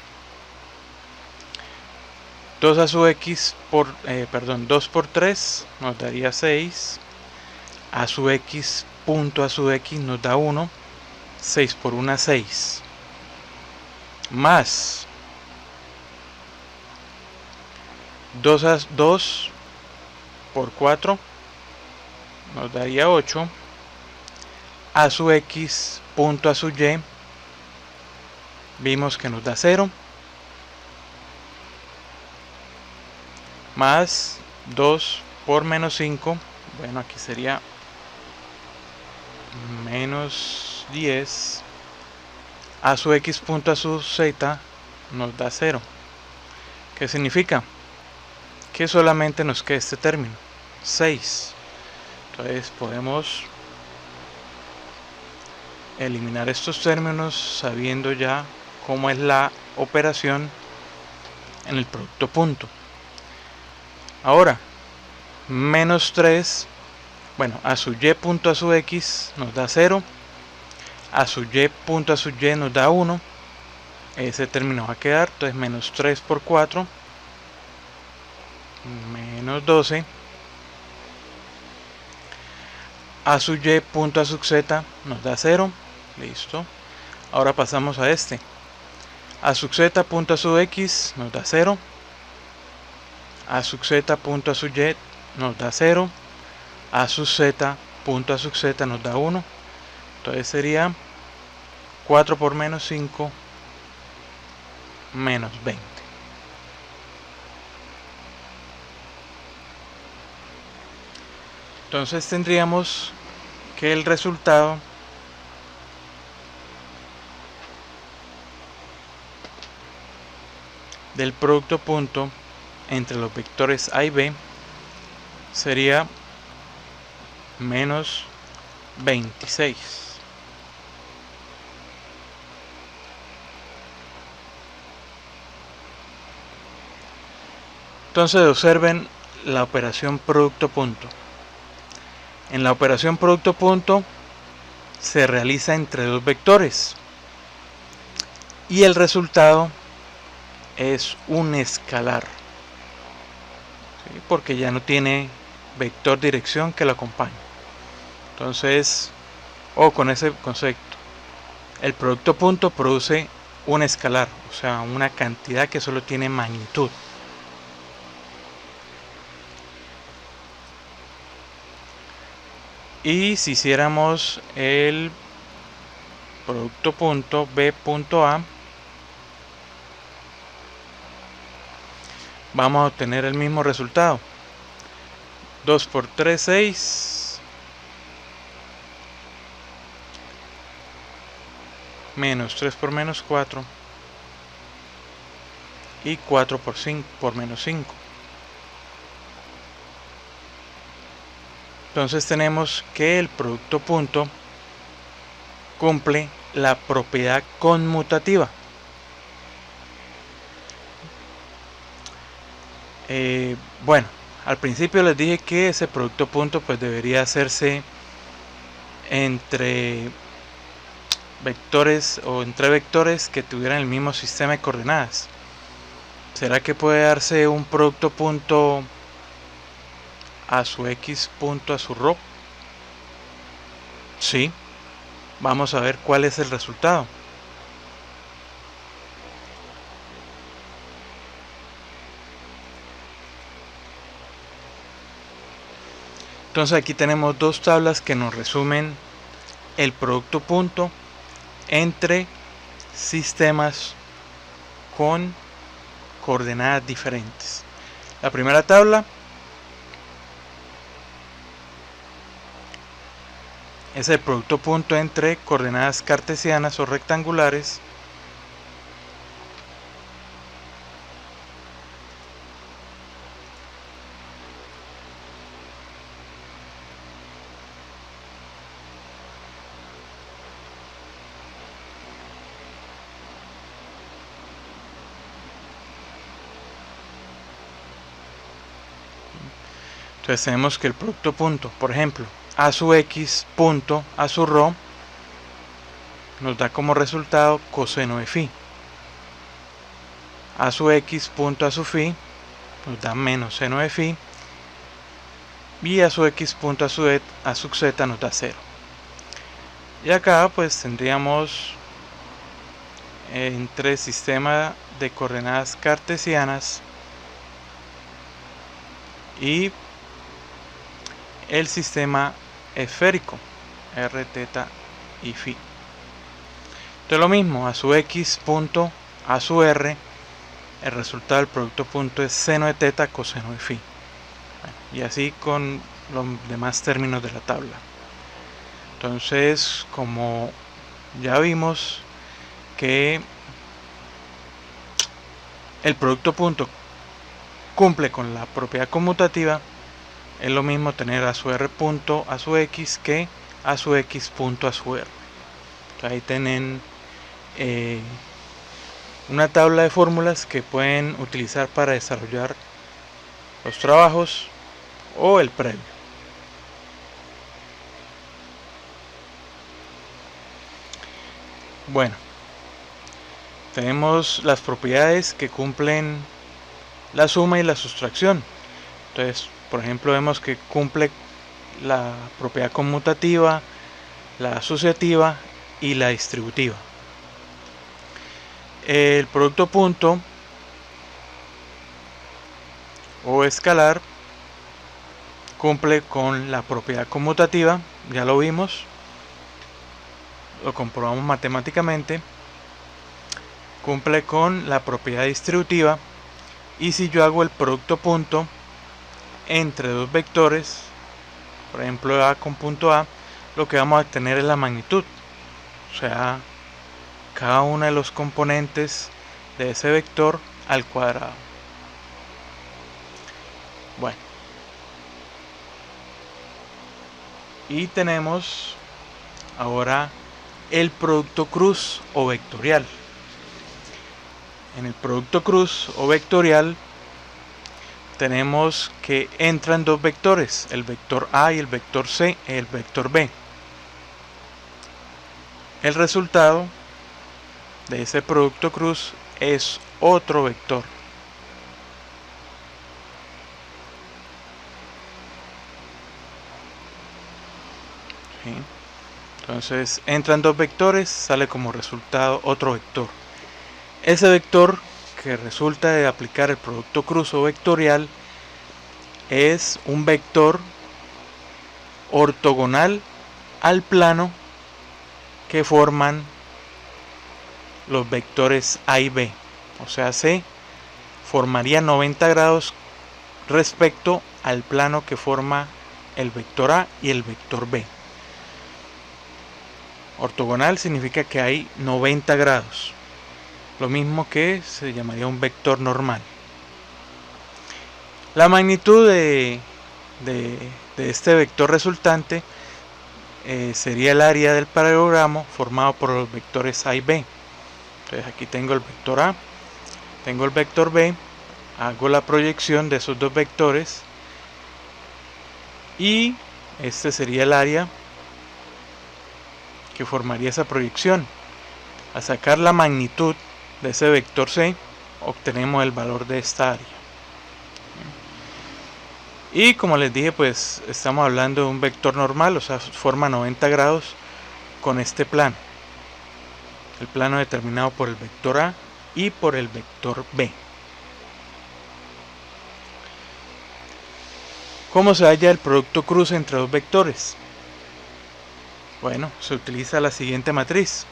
2 a sub x 2 por 3 nos daría 6. A sub x punto a sub x nos da 1. 6 por 1 6. Más 2 por 4 nos daría 8. A sub x punto a sub y vimos que nos da 0. Más 2 por menos 5, bueno, aquí sería menos 10. A sub x punto a sub z nos da 0. ¿Qué significa? Que solamente nos queda este término, 6. Entonces podemos eliminar estos términos sabiendo ya cómo es la operación en el producto punto. Ahora, menos 3, bueno, a sub y punto a sub x nos da 0. a su y punto a su y nos da 1, ese término va a quedar, entonces menos 3 por 4, menos 12, a su y punto a su z nos da 0, listo. Ahora pasamos a este, a su z punto a su x nos da 0, a su z punto a su y nos da 0, a su z punto a su z nos da 1, entonces sería 4 por menos 5 menos 20. Entonces tendríamos que el resultado del producto punto entre los vectores a y b sería menos 26. Entonces observen la operación producto punto. En la operación producto punto se realiza entre dos vectores y el resultado es un escalar, ¿sí? Porque ya no tiene vector dirección que lo acompañe. Entonces, con ese concepto, el producto punto produce un escalar, o sea, una cantidad que solo tiene magnitud. Y si hiciéramos el producto punto b punto a, vamos a obtener el mismo resultado. 2 por 3, 6, menos 3 por menos 4, y 4 por menos 5. Entonces tenemos que el producto punto cumple la propiedad conmutativa. Bueno, al principio les dije que ese producto punto pues debería hacerse entre vectores o entre vectores que tuvieran el mismo sistema de coordenadas. ¿Será que puede darse un producto punto a su x punto a su ρ? Sí. Vamos a ver cuál es el resultado. Entonces aquí tenemos dos tablas que nos resumen el producto punto entre sistemas con coordenadas diferentes. La primera tabla es el producto punto entre coordenadas cartesianas o rectangulares Entonces tenemos que el producto punto, por ejemplo, a su x punto a su ρ nos da como resultado coseno de phi. A su x punto a su phi nos da menos seno de phi. Y a su x punto a su z nos da 0. Y acá pues tendríamos entre sistema de coordenadas cartesianas y el sistema esférico, r, θ y phi. Entonces lo mismo, a su x punto a su r, el resultado del producto punto es seno de θ coseno de phi. Y así con los demás términos de la tabla. Entonces, como ya vimos que el producto punto cumple con la propiedad conmutativa, es lo mismo tener a su r punto a su x que a su x punto a su r. Entonces, ahí tienen una tabla de fórmulas que pueden utilizar para desarrollar los trabajos o el previo. Bueno, tenemos las propiedades que cumplen la suma y la sustracción. Entonces, por ejemplo, vemos que cumple la propiedad conmutativa, la asociativa y la distributiva. El producto punto o escalar cumple con la propiedad conmutativa, ya lo vimos, lo comprobamos matemáticamente. Cumple con la propiedad distributiva, y si yo hago el producto punto entre dos vectores, por ejemplo A con punto A, lo que vamos a obtener es la magnitud, o sea, cada uno de los componentes de ese vector al cuadrado. Bueno, y tenemos ahora el producto cruz o vectorial. En el producto cruz o vectorial tenemos que entran dos vectores, el vector A y el vector C, el vector B. El resultado de ese producto cruz es otro vector. ¿Sí? Entonces entran dos vectores, sale como resultado otro vector. Ese vector que resulta de aplicar el producto cruz o vectorial es un vector ortogonal al plano que forman los vectores A y B. O sea, se formaría 90 grados respecto al plano que forma el vector A y el vector B. Ortogonal significa que hay 90 grados. Lo mismo que se llamaría un vector normal. La magnitud de este vector resultante sería el área del paralelogramo formado por los vectores A y B. Entonces aquí tengo el vector A, tengo el vector B, hago la proyección de esos dos vectores y este sería el área que formaría esa proyección. Al sacar la magnitud de ese vector C, obtenemos el valor de esta área. Y como les dije, pues estamos hablando de un vector normal, o sea, forma 90 grados con este plano. El plano determinado por el vector A y por el vector B. ¿Cómo se halla el producto cruz entre dos vectores? Bueno, se utiliza la siguiente matriz.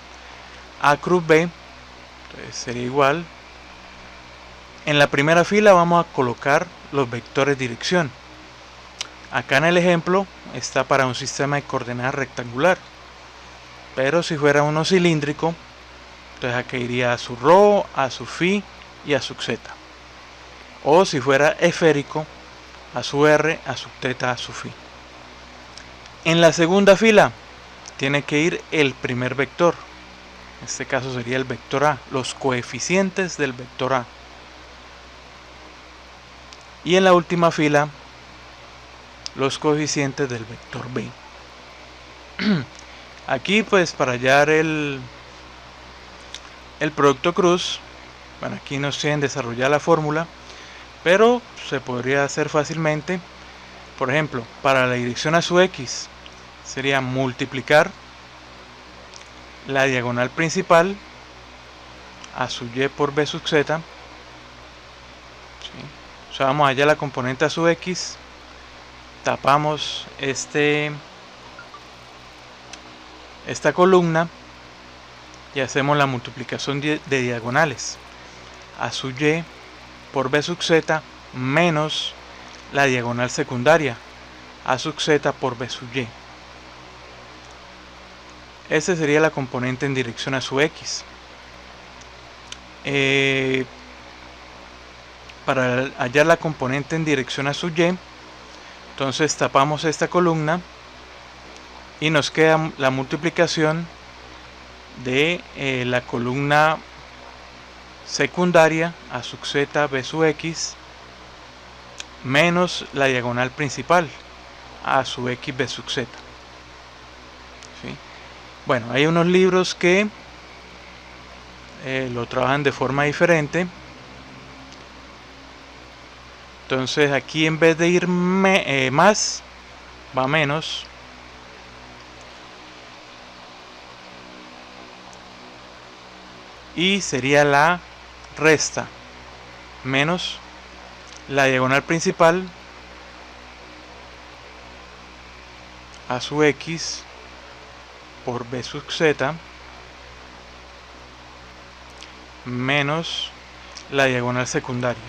A cruz B, entonces sería igual. En la primera fila vamos a colocar los vectores dirección. Acá en el ejemplo está para un sistema de coordenadas rectangular. Pero si fuera uno cilíndrico, entonces aquí iría a su ρ, a su φ y a su z. O si fuera esférico, a su r, a su θ, a su φ. En la segunda fila tiene que ir el primer vector. En este caso sería el vector A, los coeficientes del vector A. Y en la última fila, los coeficientes del vector B. Aquí pues para hallar el producto cruz, bueno, aquí nos tienen desarrollar la fórmula, pero se podría hacer fácilmente. Por ejemplo, para la dirección a su x sería multiplicar la diagonal principal a su y por b sub z. ¿Sí? O sea, vamos allá a la componente a su x, tapamos esta columna y hacemos la multiplicación de diagonales a su y por b sub z menos la diagonal secundaria a sub z por b sub y. Esa sería la componente en dirección a su x. Para hallar la componente en dirección a su y, entonces tapamos esta columna y nos queda la multiplicación de la columna secundaria a sub z b sub x menos la diagonal principal a sub x b sub z. ¿Sí? Bueno, hay unos libros que lo trabajan de forma diferente. Entonces aquí en vez de ir más, va menos. Y sería la resta menos la diagonal principal a su x por b sub z menos la diagonal secundaria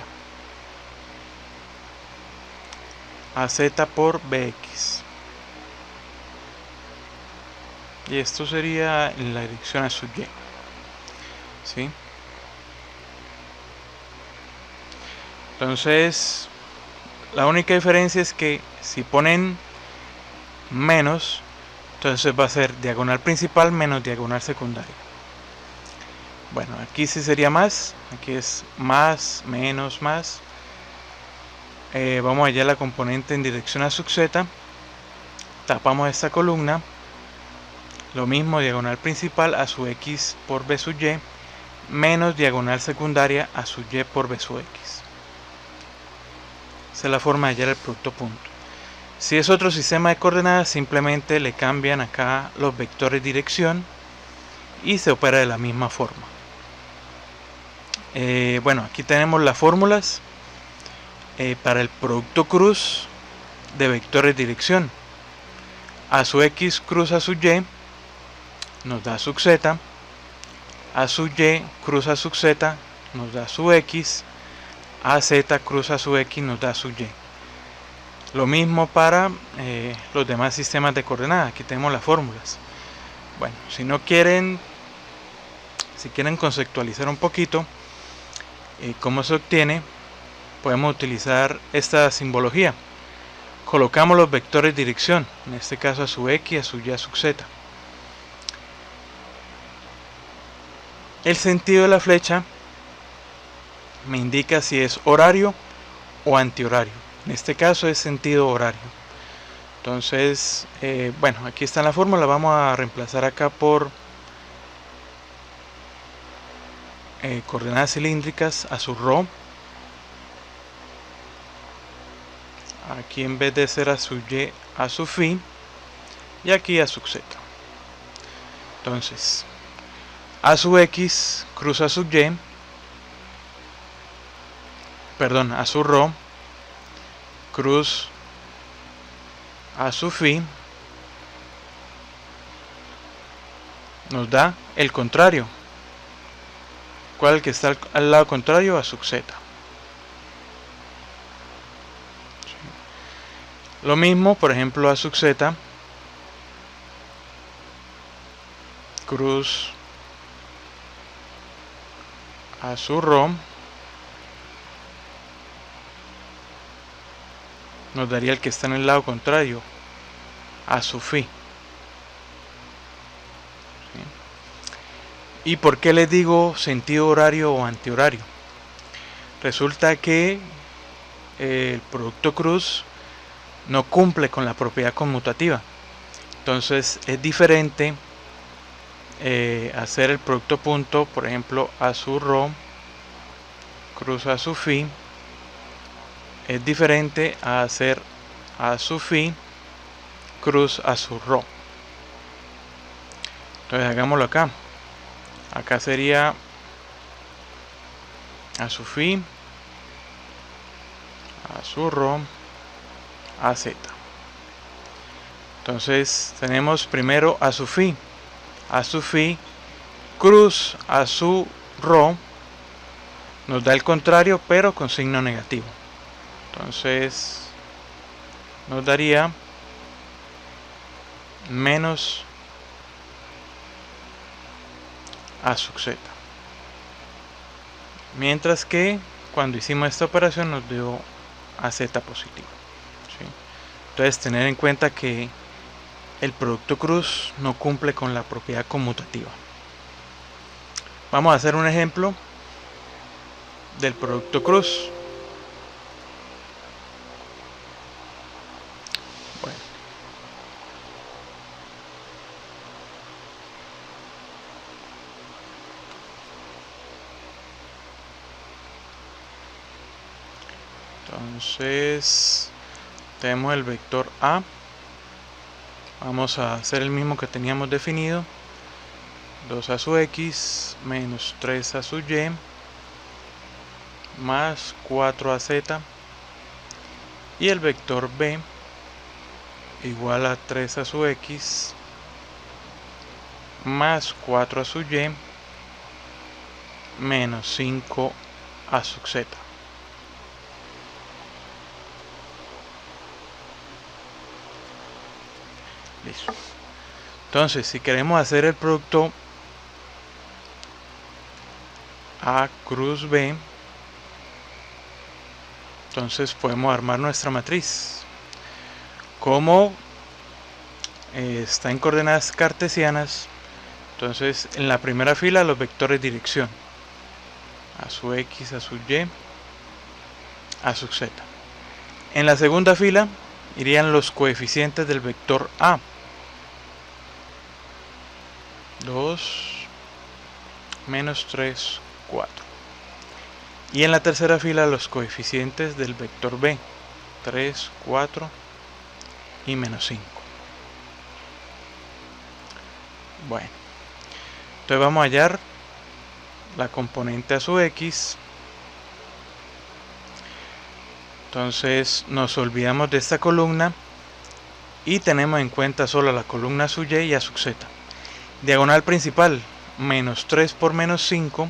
a z por bx. Y esto sería en la dirección a sub y. ¿Sí? Entonces, la única diferencia es que si ponen menos, entonces va a ser diagonal principal menos diagonal secundaria. Bueno, aquí sí sería más, aquí es más, menos, más. Vamos allá a la componente en dirección a sub z, tapamos esta columna, lo mismo diagonal principal a su x por b sub y menos diagonal secundaria a su y por b sub x. Esa es la forma de hallar el producto punto. Si es otro sistema de coordenadas, simplemente le cambian acá los vectores de dirección y se opera de la misma forma. Bueno, aquí tenemos las fórmulas para el producto cruz de vectores de dirección. A su x cruz a su y nos da sub z, a su y cruz a sub z nos da su x, a z cruz a su x nos da su y. Lo mismo para los demás sistemas de coordenadas. Aquí tenemos las fórmulas. Bueno, si quieren conceptualizar un poquito cómo se obtiene, podemos utilizar esta simbología. Colocamos los vectores de dirección, en este caso a su x, a su y, a su z. El sentido de la flecha me indica si es horario o antihorario. En este caso es sentido horario. Entonces, bueno, aquí está la fórmula. Vamos a reemplazar acá por coordenadas cilíndricas a su ρ. Aquí en vez de ser a su y, a su phi. Y aquí a su z. Entonces, a su x cruz a su y. Perdón, a su ρ cruz a su phi nos da el contrario. ¿Cuál es el que está al lado contrario? A sub z. Lo mismo, por ejemplo, a sub z cruz a su ρ nos daría el que está en el lado contrario, a su phi. ¿Y por qué les digo sentido horario o antihorario? Resulta que el producto cruz no cumple con la propiedad conmutativa. Entonces es diferente hacer el producto punto, por ejemplo, a su ρ cruz a su phi. Es diferente a hacer a su phi cruz a su ρ. Entonces hagámoslo acá. Acá sería a su phi, a su ρ, a z. Entonces tenemos primero a su phi cruz a su ρ nos da el contrario pero con signo negativo. Entonces nos daría menos a sub z. Mientras que cuando hicimos esta operación nos dio a z positivo. ¿Sí? Entonces tener en cuenta que el producto cruz no cumple con la propiedad conmutativa. Vamos a hacer un ejemplo del producto cruz. Bueno. Entonces tenemos el vector A. Vamos a hacer el mismo que teníamos definido. 2 a su x menos 3 a su y más 4 a z, y el vector B igual a 3 a su x más 4 a su y menos 5 a su z. Listo. Entonces, si queremos hacer el producto A cruz B, entonces podemos armar nuestra matriz. Como está en coordenadas cartesianas, entonces en la primera fila los vectores dirección, a su x, a su y, a su z. En la segunda fila irían los coeficientes del vector A. 2, menos 3, 4. Y en la tercera fila los coeficientes del vector B. 3, 4 y menos 5. Bueno, entonces vamos a hallar la componente a su x. Entonces nos olvidamos de esta columna y tenemos en cuenta solo la columna a su y y a su z. Diagonal principal, menos 3 por menos 5, o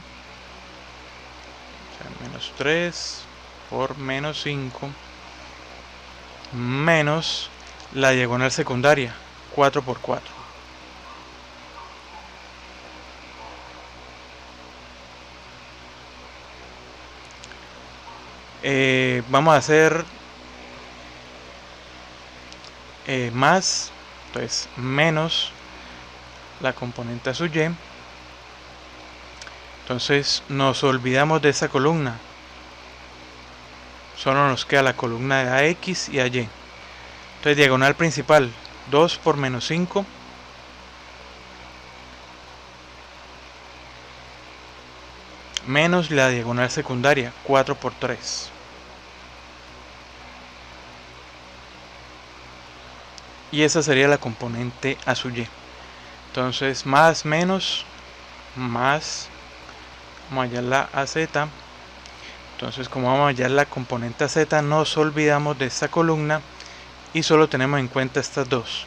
sea, menos 3 por menos 5, menos la diagonal secundaria, 4 por 4. Vamos a hacer más, entonces menos la componente a su y. Entonces nos olvidamos de esa columna, solo nos queda la columna de ax y ay. Entonces diagonal principal, 2 por menos 5, menos la diagonal secundaria, 4 por 3. Y esa sería la componente a su y. Entonces más menos más, vamos a hallar la AZ. Entonces como vamos a hallar la componente AZ, nos olvidamos de esta columna y solo tenemos en cuenta estas dos.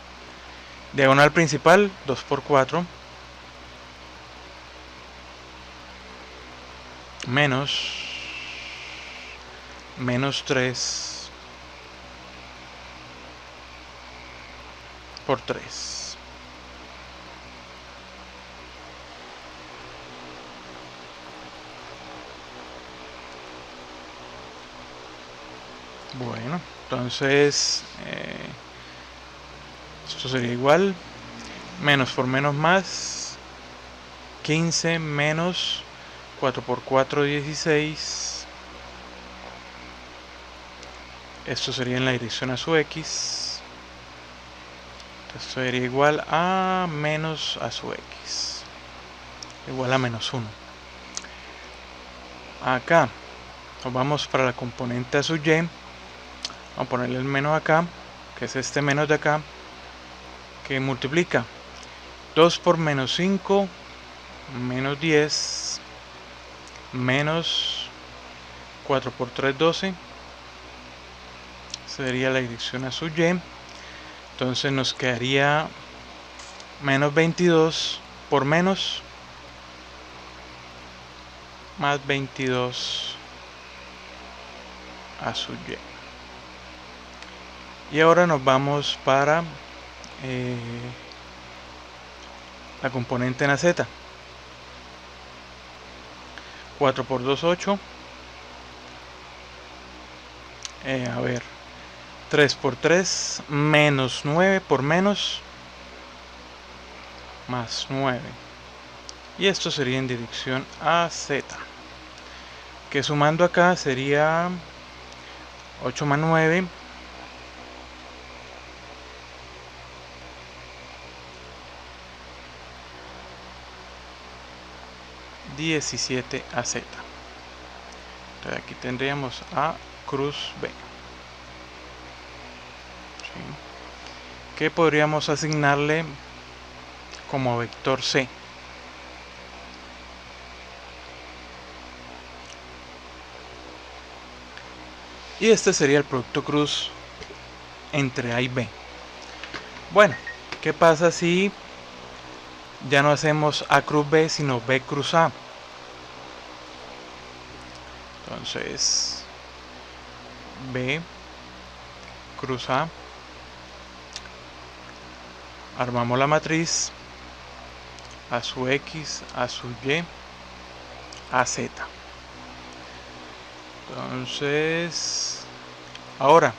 Diagonal principal, 2 por 4, menos 3 por 3. Bueno, entonces esto sería igual, menos por menos más, 15 menos 4 por 4, 16. Esto sería en la dirección a su x. Esto sería igual a menos a su x, igual a menos 1. Acá nos vamos para la componente a su y. Vamos a ponerle el menos acá, que es este menos de acá, que multiplica 2 por menos 5, menos 10, menos 4 por 3, 12. Sería la dirección a su y. Entonces nos quedaría menos 22 por menos más 22 a su y. Y ahora nos vamos para la componente en la z. 4 por 2, 8. A ver, 3 por 3, menos 9 por menos, más 9. Y esto sería en dirección a z, que sumando acá sería 8 más 9, 17 a z. Entonces aquí tendríamos a cruz B. que podríamos asignarle como vector C. Y este sería el producto cruz entre A y B. Bueno, ¿qué pasa si ya no hacemos A cruz B, sino B cruz A? Entonces, B cruz A. Armamos la matriz A sub X, A sub Y, A Z. Entonces, ahora,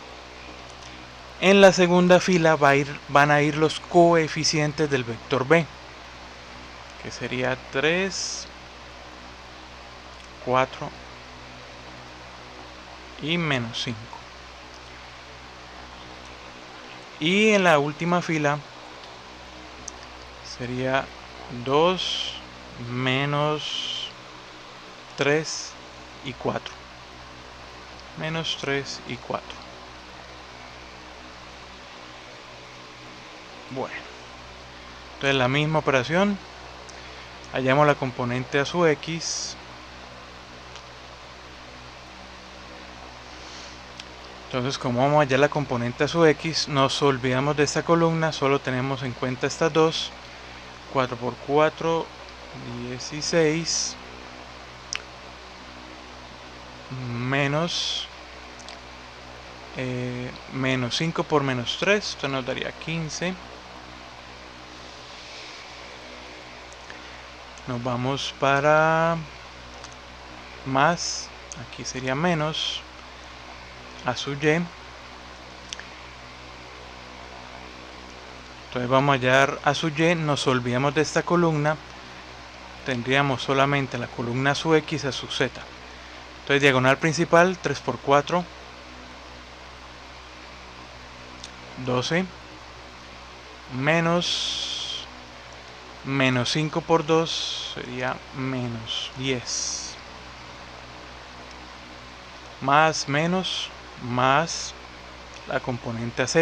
en la segunda fila van a ir los coeficientes del vector B, que sería 3, 4 y menos 5. Y en la última fila sería 2, menos 3 y 4. Menos 3 y 4. Bueno, entonces la misma operación. Hallamos la componente A sub X. Entonces, como vamos a hallar la componente A sub X, nos olvidamos de esta columna, solo tenemos en cuenta estas dos. 4 por 4, 16, menos 5 por menos 3, esto nos daría 15. Nos vamos para más, aquí sería menos A sub Y. Entonces vamos a hallar A sub Y, nos olvidamos de esta columna, tendríamos solamente la columna A sub X, A sub Z. Entonces diagonal principal, 3 por 4, 12, menos 5 por 2 sería menos 10, más menos más la componente AZ.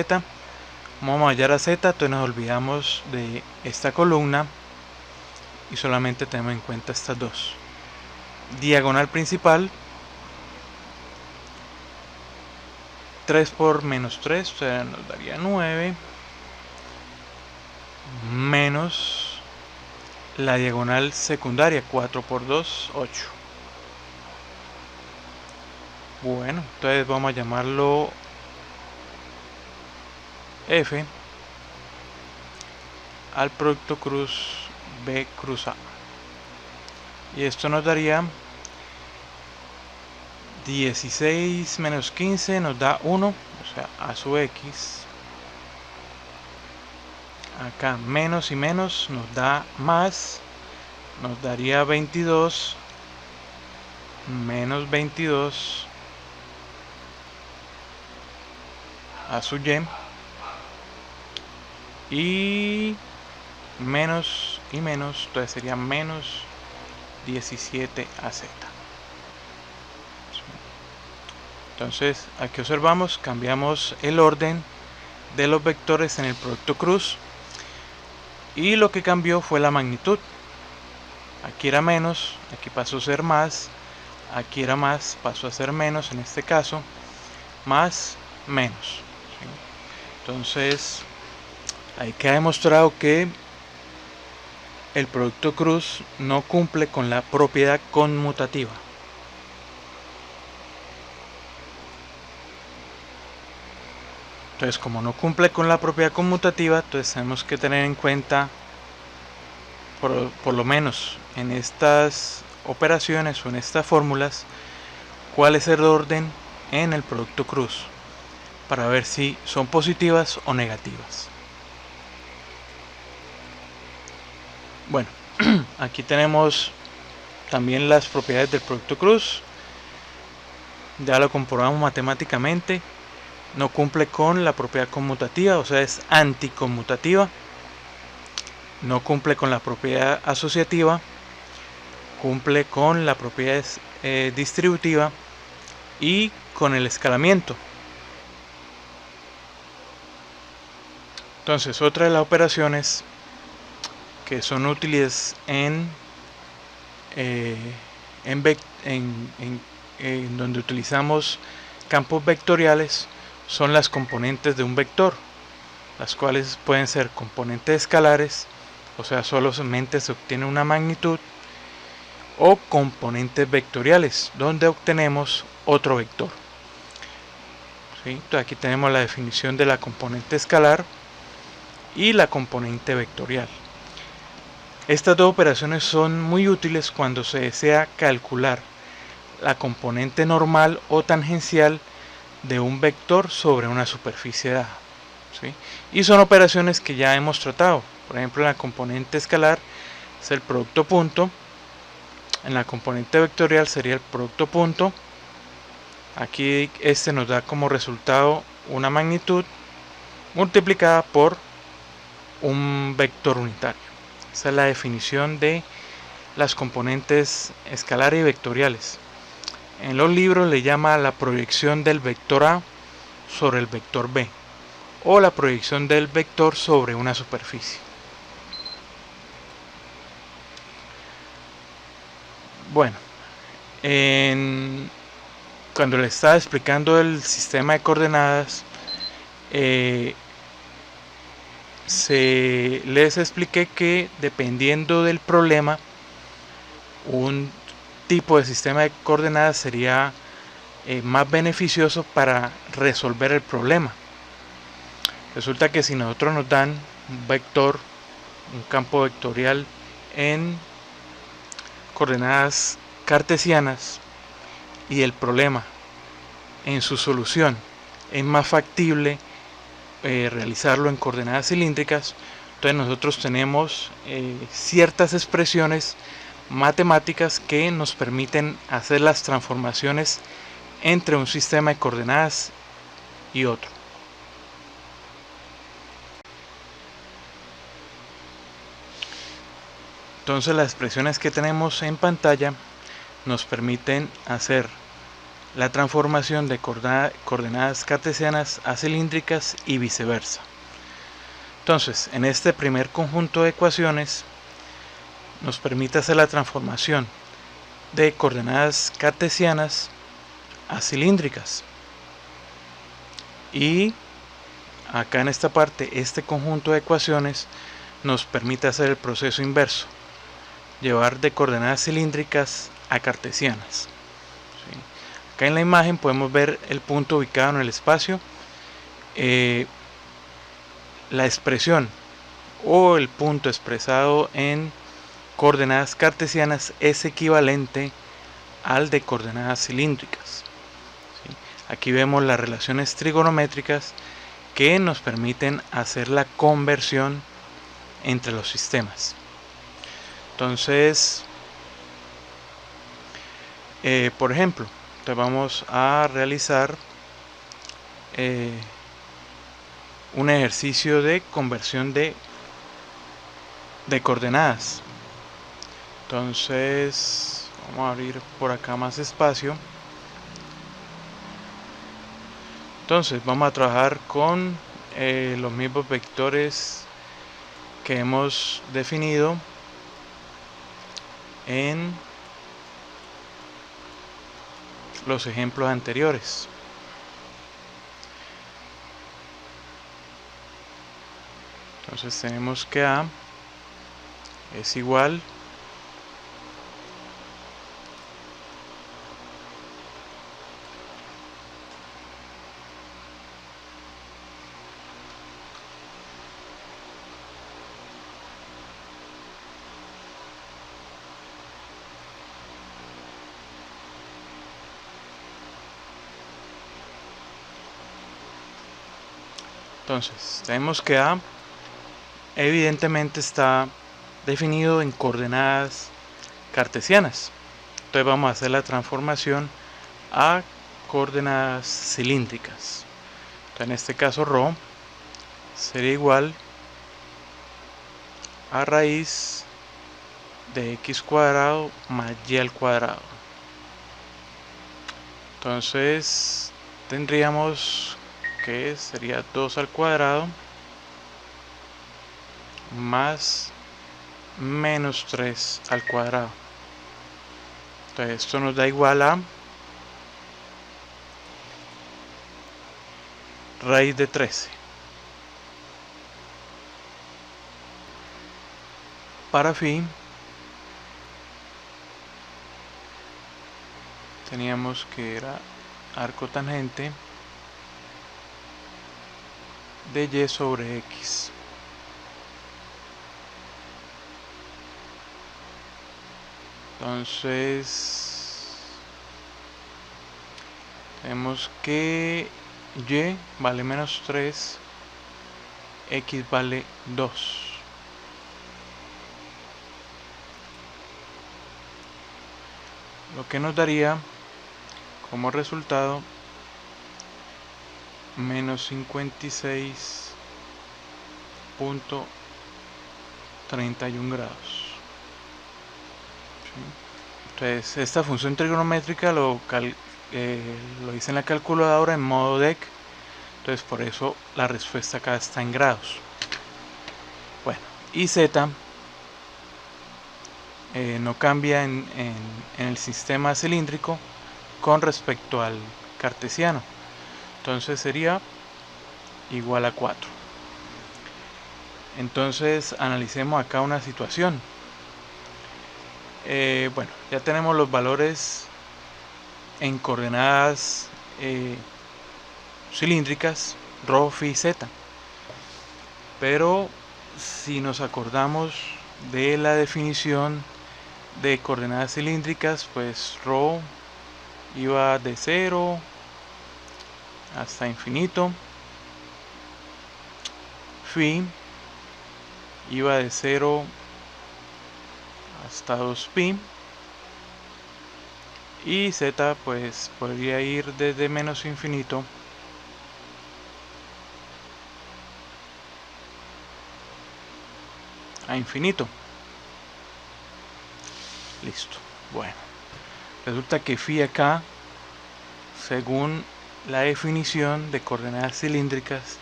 Vamos a hallar a Z, entonces nos olvidamos de esta columna y solamente tenemos en cuenta estas dos. Diagonal principal, 3 por menos 3, o sea, nos daría 9, menos la diagonal secundaria, 4 por 2, 8. Bueno, entonces vamos a llamarlo F al producto cruz B cruz A. Y esto nos daría 16 menos 15 nos da 1, o sea, A sub X. Acá menos y menos nos da más, nos daría 22, menos 22 A sub Y, y menos y menos, entonces sería menos 17 AZ. Entonces aquí observamos, cambiamos el orden de los vectores en el producto cruz y lo que cambió fue la magnitud. Aquí era menos, aquí pasó a ser más, aquí era más, pasó a ser menos, en este caso más, menos, ¿sí? Entonces ahí queda demostrado que el producto cruz no cumple con la propiedad conmutativa. Entonces, como no cumple con la propiedad conmutativa, entonces tenemos que tener en cuenta, por lo menos en estas operaciones o en estas fórmulas, cuál es el orden en el producto cruz, para ver si son positivas o negativas. Bueno, aquí tenemos también las propiedades del producto cruz. Ya lo comprobamos matemáticamente. No cumple con la propiedad conmutativa, o sea, es anticonmutativa. No cumple con la propiedad asociativa. Cumple con la propiedad distributiva y con el escalamiento. Entonces, otra de las operaciones que son útiles en donde utilizamos campos vectoriales son las componentes de un vector, las cuales pueden ser componentes escalares, o sea, solamente se obtiene una magnitud, o componentes vectoriales, donde obtenemos otro vector. ¿Sí? Entonces aquí tenemos la definición de la componente escalar y la componente vectorial. Estas dos operaciones son muy útiles cuando se desea calcular la componente normal o tangencial de un vector sobre una superficie dada. ¿Sí? Y son operaciones que ya hemos tratado. Por ejemplo, en la componente escalar es el producto punto, en la componente vectorial sería el producto punto. Aquí este nos da como resultado una magnitud multiplicada por un vector unitario. Esa es la definición de las componentes escalares y vectoriales. En los libros le llama la proyección del vector A sobre el vector B, o la proyección del vector sobre una superficie. Bueno, cuando le estaba explicando el sistema de coordenadas, les expliqué que dependiendo del problema, un tipo de sistema de coordenadas sería más beneficioso para resolver el problema. Resulta que si nosotros nos dan un vector, un campo vectorial en coordenadas cartesianas, y el problema en su solución es más factible realizarlo en coordenadas cilíndricas, entonces nosotros tenemos ciertas expresiones matemáticas que nos permiten hacer las transformaciones entre un sistema de coordenadas y otro. Entonces las expresiones que tenemos en pantalla nos permiten hacer la transformación de coordenadas cartesianas a cilíndricas y viceversa. Entonces, en este primer conjunto de ecuaciones nos permite hacer la transformación de coordenadas cartesianas a cilíndricas. Y acá en esta parte, este conjunto de ecuaciones nos permite hacer el proceso inverso, llevar de coordenadas cilíndricas a cartesianas. ¿Sí? Acá en la imagen podemos ver el punto ubicado en el espacio. La expresión o el punto expresado en coordenadas cartesianas es equivalente al de coordenadas cilíndricas. ¿Sí? Aquí vemos las relaciones trigonométricas que nos permiten hacer la conversión entre los sistemas. Entonces, por ejemplo, vamos a realizar un ejercicio de conversión de coordenadas. Entonces vamos a abrir por acá más espacio. Entonces vamos a trabajar con los mismos vectores que hemos definido en los ejemplos anteriores. Entonces tenemos que A es igual entonces tenemos que A evidentemente está definido en coordenadas cartesianas. Entonces vamos a hacer la transformación a coordenadas cilíndricas. Entonces en este caso ρ sería igual a raíz de x cuadrado más y al cuadrado. Entonces tendríamos que sería 2 al cuadrado más menos 3 al cuadrado. Entonces esto nos da igual a raíz de 13. Para fin teníamos que era arco tangente de y sobre x. Entonces tenemos que y vale menos 3, x vale 2. Lo que nos daría como resultado menos 56.31 grados. Entonces esta función trigonométrica lo hice en la calculadora en modo DEC. Entonces por eso la respuesta acá está en grados. Bueno, y z no cambia en el sistema cilíndrico con respecto al cartesiano. Entonces sería igual a 4. Entonces analicemos acá una situación. Bueno, ya tenemos los valores en coordenadas cilíndricas, ρ, φ, z. Pero si nos acordamos de la definición de coordenadas cilíndricas, pues ρ iba de 0 hasta infinito, φ iba de 0 hasta 2π, y z pues podría ir desde menos infinito a infinito. Listo. Bueno, resulta que φ acá, según la definición de coordenadas cilíndricas,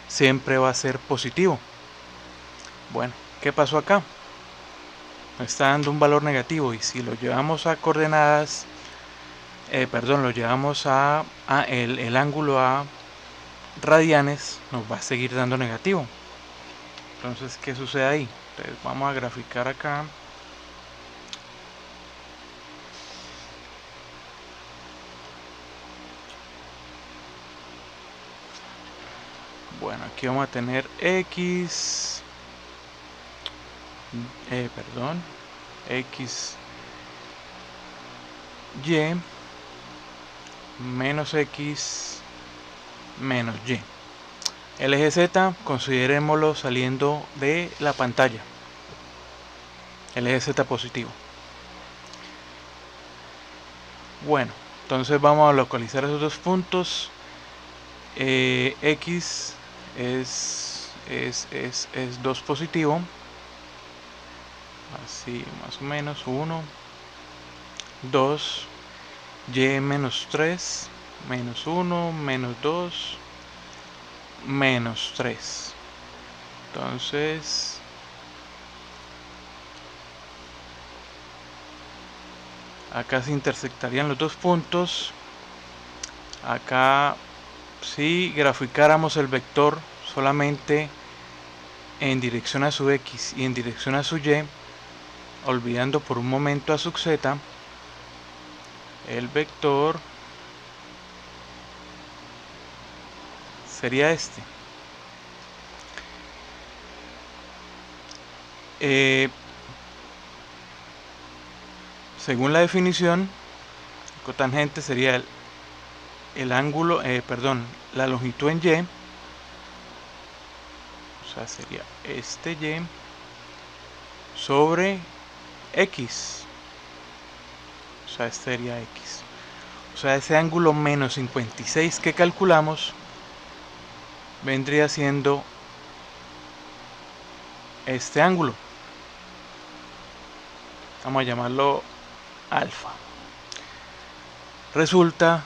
siempre va a ser positivo. Bueno, ¿qué pasó acá? Nos está dando un valor negativo, y si lo llevamos a coordenadas, lo llevamos a el ángulo a radianes, nos va a seguir dando negativo. Entonces, ¿qué sucede ahí? Entonces vamos a graficar acá. Bueno, aquí vamos a tener x, x, y, menos x, menos y. El eje z, considerémoslo saliendo de la pantalla. El eje z positivo. Bueno, entonces vamos a localizar esos dos puntos. X es 2 positivo, así más o menos, 1, 2, y menos 3, menos 1, menos 2, menos 3. Entonces acá se intersectarían los dos puntos. Acá, si graficáramos el vector solamente en dirección a su x y en dirección a su y, olvidando por un momento a su z, el vector sería este. Según la definición, el cotangente sería el ángulo, la longitud en y, o sea, sería este y sobre x, o sea, este sería x, o sea, ese ángulo menos 56 que calculamos vendría siendo este ángulo. Vamos a llamarlo alfa. Resulta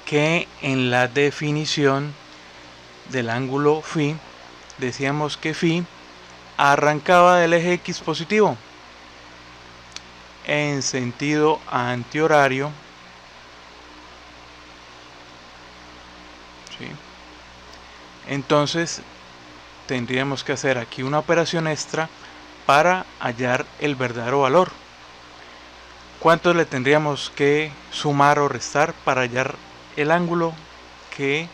que en la definición del ángulo φ decíamos que φ arrancaba del eje X positivo en sentido antihorario, ¿sí? Entonces tendríamos que hacer aquí una operación extra para hallar el verdadero valor. ¿Cuánto le tendríamos que sumar o restar para hallar el ángulo que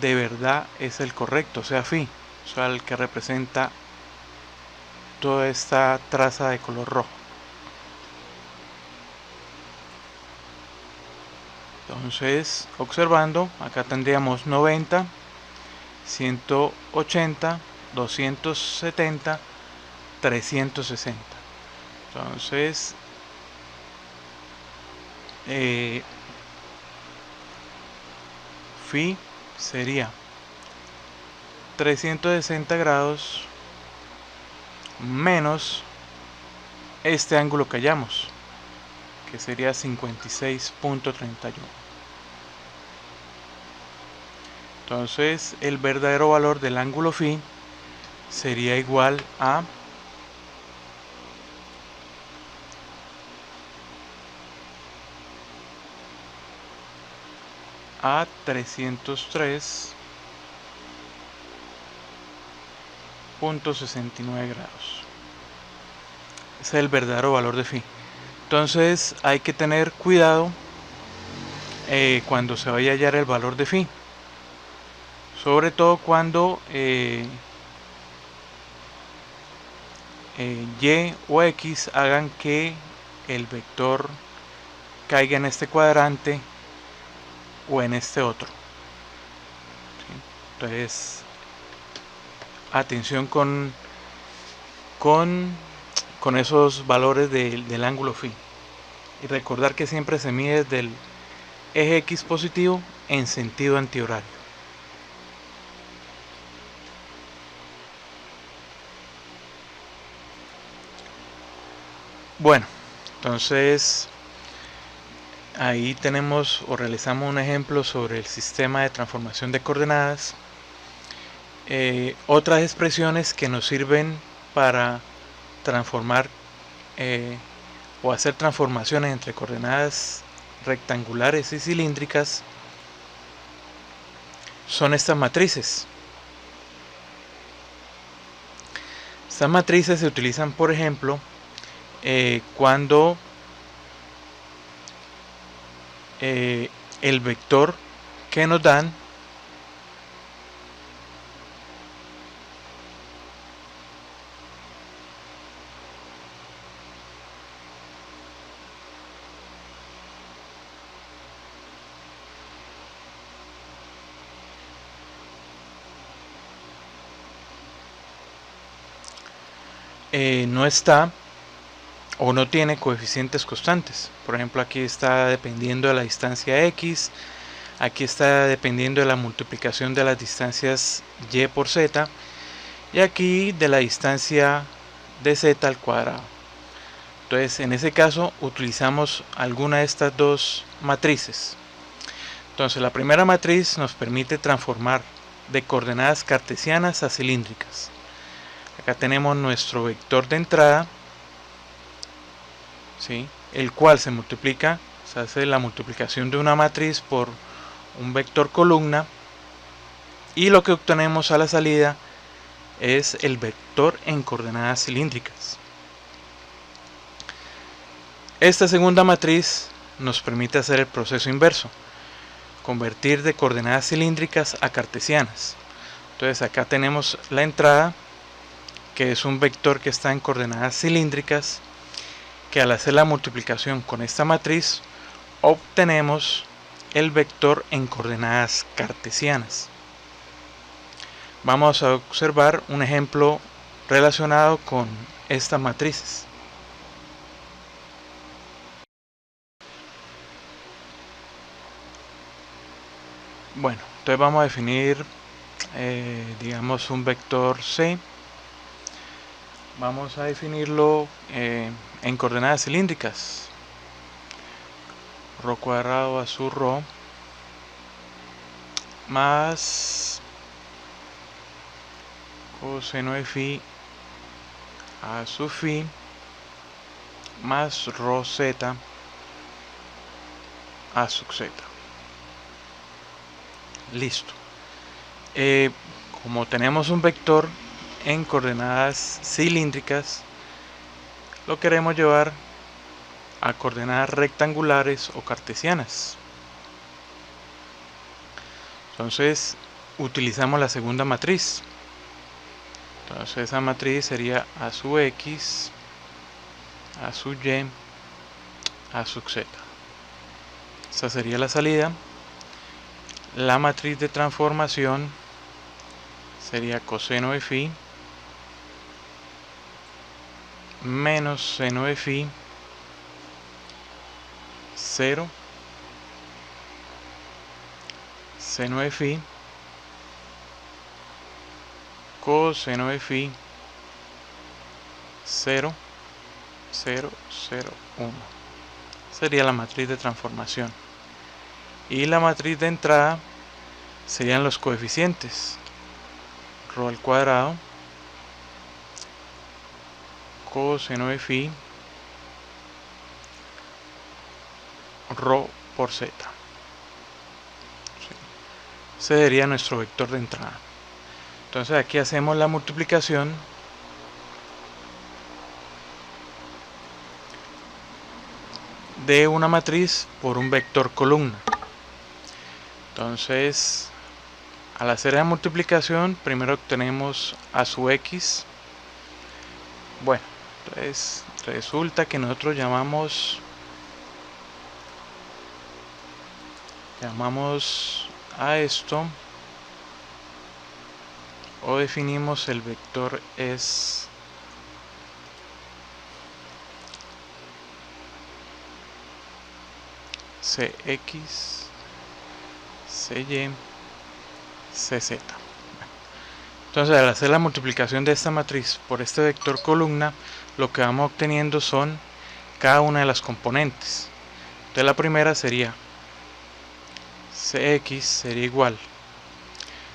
de verdad es el correcto, o sea, phi, o sea, el que representa toda esta traza de color rojo? Entonces, observando, acá tendríamos 90, 180, 270, 360. Entonces, phi sería 360 grados menos este ángulo que hallamos, que sería 56.31. Entonces el verdadero valor del ángulo phi sería igual a a 303.69 grados. Ese es el verdadero valor de phi. Entonces hay que tener cuidado cuando se vaya a hallar el valor de phi, sobre todo cuando y o x hagan que el vector caiga en este cuadrante o en este otro, ¿sí? Entonces atención con esos valores del ángulo phi, y recordar que siempre se mide desde el eje X positivo en sentido antihorario. Bueno, entonces ahí tenemos o realizamos un ejemplo sobre el sistema de transformación de coordenadas. Otras expresiones que nos sirven para transformar o hacer transformaciones entre coordenadas rectangulares y cilíndricas son estas matrices. Estas matrices se utilizan, por ejemplo, cuando el vector que nos dan no está o no tiene coeficientes constantes. Por ejemplo, aquí está dependiendo de la distancia x, aquí está dependiendo de la multiplicación de las distancias y por z, y aquí de la distancia de z al cuadrado. Entonces, en ese caso utilizamos alguna de estas dos matrices. Entonces, la primera matriz nos permite transformar de coordenadas cartesianas a cilíndricas. Acá tenemos nuestro vector de entrada, ¿sí?, el cual se multiplica, se hace la multiplicación de una matriz por un vector columna, y lo que obtenemos a la salida es el vector en coordenadas cilíndricas. Esta segunda matriz nos permite hacer el proceso inverso, convertir de coordenadas cilíndricas a cartesianas. Entonces acá tenemos la entrada, que es un vector que está en coordenadas cilíndricas, que al hacer la multiplicación con esta matriz obtenemos el vector en coordenadas cartesianas. Vamos a observar un ejemplo relacionado con estas matrices. Bueno, entonces vamos a definir digamos un vector C. Vamos a definirlo en coordenadas cilíndricas. Rho cuadrado a su rho más coseno de phi a sub phi más rho z a sub z. Listo. Como tenemos un vector en coordenadas cilíndricas, lo queremos llevar a coordenadas rectangulares o cartesianas. Entonces utilizamos la segunda matriz. Entonces esa matriz sería a sub x, a sub y, a sub z. Esa sería la salida. La matriz de transformación sería coseno de phi menos seno de phi, 0, seno de phi, coseno de phi, 0, 0, 0, 1. Sería la matriz de transformación. Y la matriz de entrada serían los coeficientes. Rho al cuadrado, coseno de phi, rho por z. Ese sería nuestro vector de entrada. Entonces aquí hacemos la multiplicación de una matriz por un vector columna. Entonces, al hacer la multiplicación, primero obtenemos a sub x. Bueno, entonces resulta que nosotros llamamos a esto, o definimos el vector es cx, cy, cz. Entonces, al hacer la multiplicación de esta matriz por este vector columna, lo que vamos obteniendo son cada una de las componentes. Entonces la primera sería cx sería igual,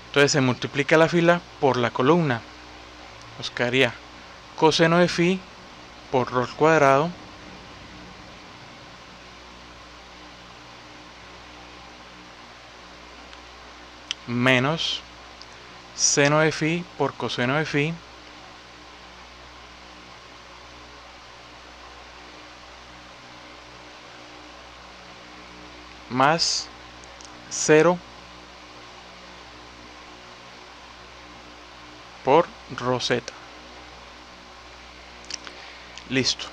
entonces se multiplica la fila por la columna, nos quedaría coseno de phi por rho al cuadrado menos seno de phi por coseno de phi más 0 por rho z. Listo.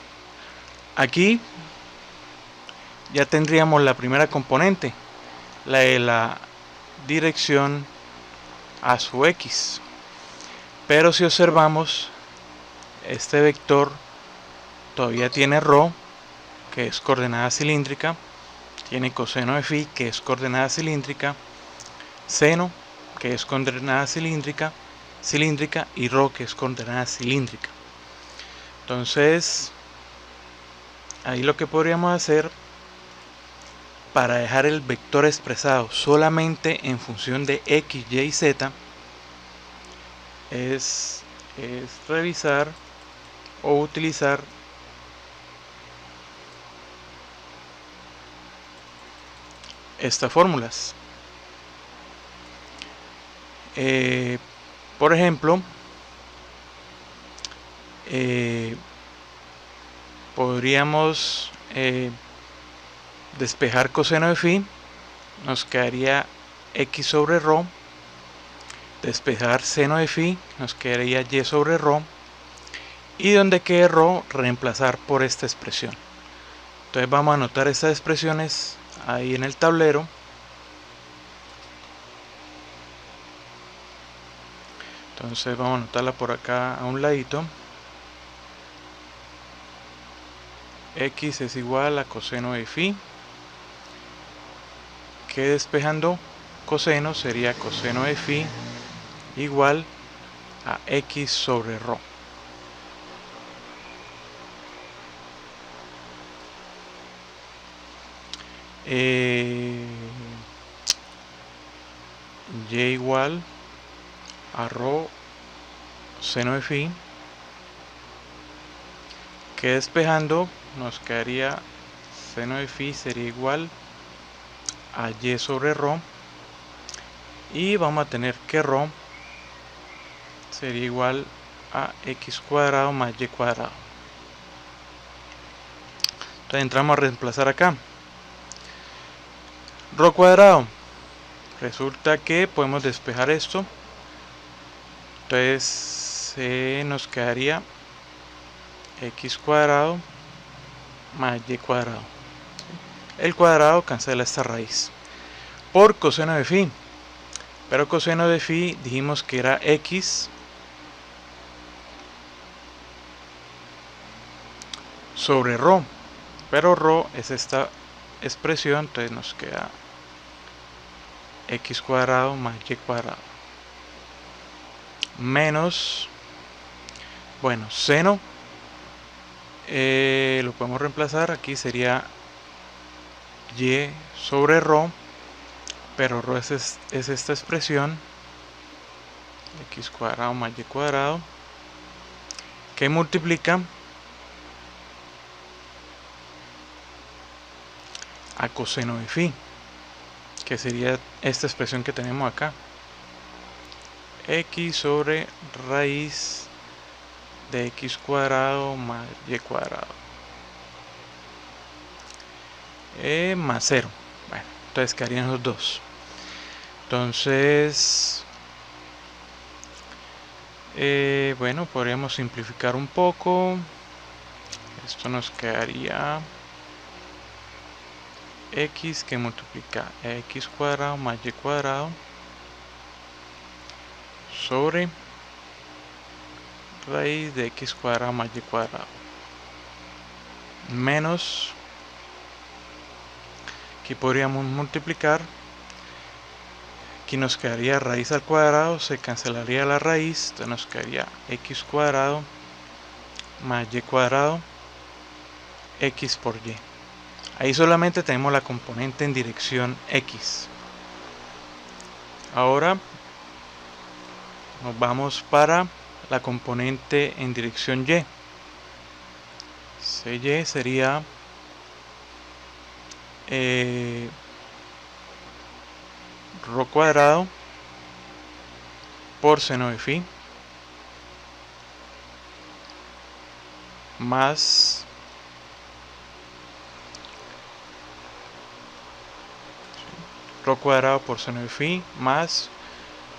Aquí ya tendríamos la primera componente, la de la dirección a sub x. Pero si observamos, este vector todavía tiene rho, que es coordenada cilíndrica, tiene coseno de phi, que es coordenada cilíndrica, seno, que es coordenada cilíndrica, y rho, que es coordenada cilíndrica. Entonces, ahí lo que podríamos hacer para dejar el vector expresado solamente en función de x, y y z es revisar o utilizar estas fórmulas. Por ejemplo, podríamos despejar coseno de phi, nos quedaría x sobre rho. Despejar seno de phi, nos quedaría y sobre rho. Y donde quede rho, reemplazar por esta expresión. Entonces vamos a anotar estas expresiones ahí en el tablero. Entonces vamos a anotarla por acá a un ladito. X es igual a coseno de phi, que despejando coseno sería coseno de phi igual a x sobre rho. Y igual a rho seno de phi, que despejando nos quedaría seno de phi sería igual a y sobre rho, y vamos a tener que rho sería igual a x cuadrado más y cuadrado. Entonces entramos a reemplazar acá. Rho cuadrado, resulta que podemos despejar esto, entonces nos quedaría x cuadrado más y cuadrado. El cuadrado cancela esta raíz por coseno de phi, pero coseno de phi dijimos que era x sobre rho, pero rho es esta expresión, entonces nos queda x cuadrado más y cuadrado menos, bueno, seno, lo podemos reemplazar, aquí sería y sobre rho, pero rho es esta expresión, x cuadrado más y cuadrado, que multiplica a coseno de phi, que sería esta expresión que tenemos acá, x sobre raíz de x cuadrado más y cuadrado, más 0. Bueno, entonces quedarían los dos. Entonces, bueno, podríamos simplificar un poco. Esto nos quedaría x que multiplica x cuadrado más y cuadrado sobre raíz de x cuadrado más y cuadrado menos, aquí podríamos multiplicar, aquí nos quedaría raíz al cuadrado, se cancelaría la raíz, entonces nos quedaría x cuadrado más y cuadrado, x por y. Ahí solamente tenemos la componente en dirección x. Ahora nos vamos para la componente en dirección y. Cy sería rho cuadrado por seno de phi más rho cuadrado por seno de phi más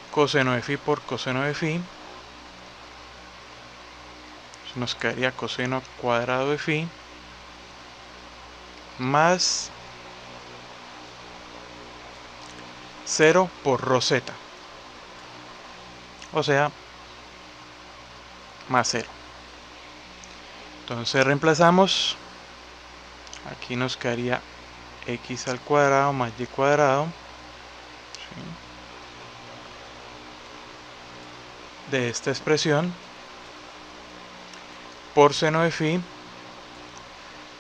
coseno de phi por coseno de phi. Nos quedaría coseno cuadrado de phi más 0 por rho z, o sea, más 0. Entonces reemplazamos, aquí nos quedaría x al cuadrado más y cuadrado, ¿sí?, de esta expresión por seno de phi.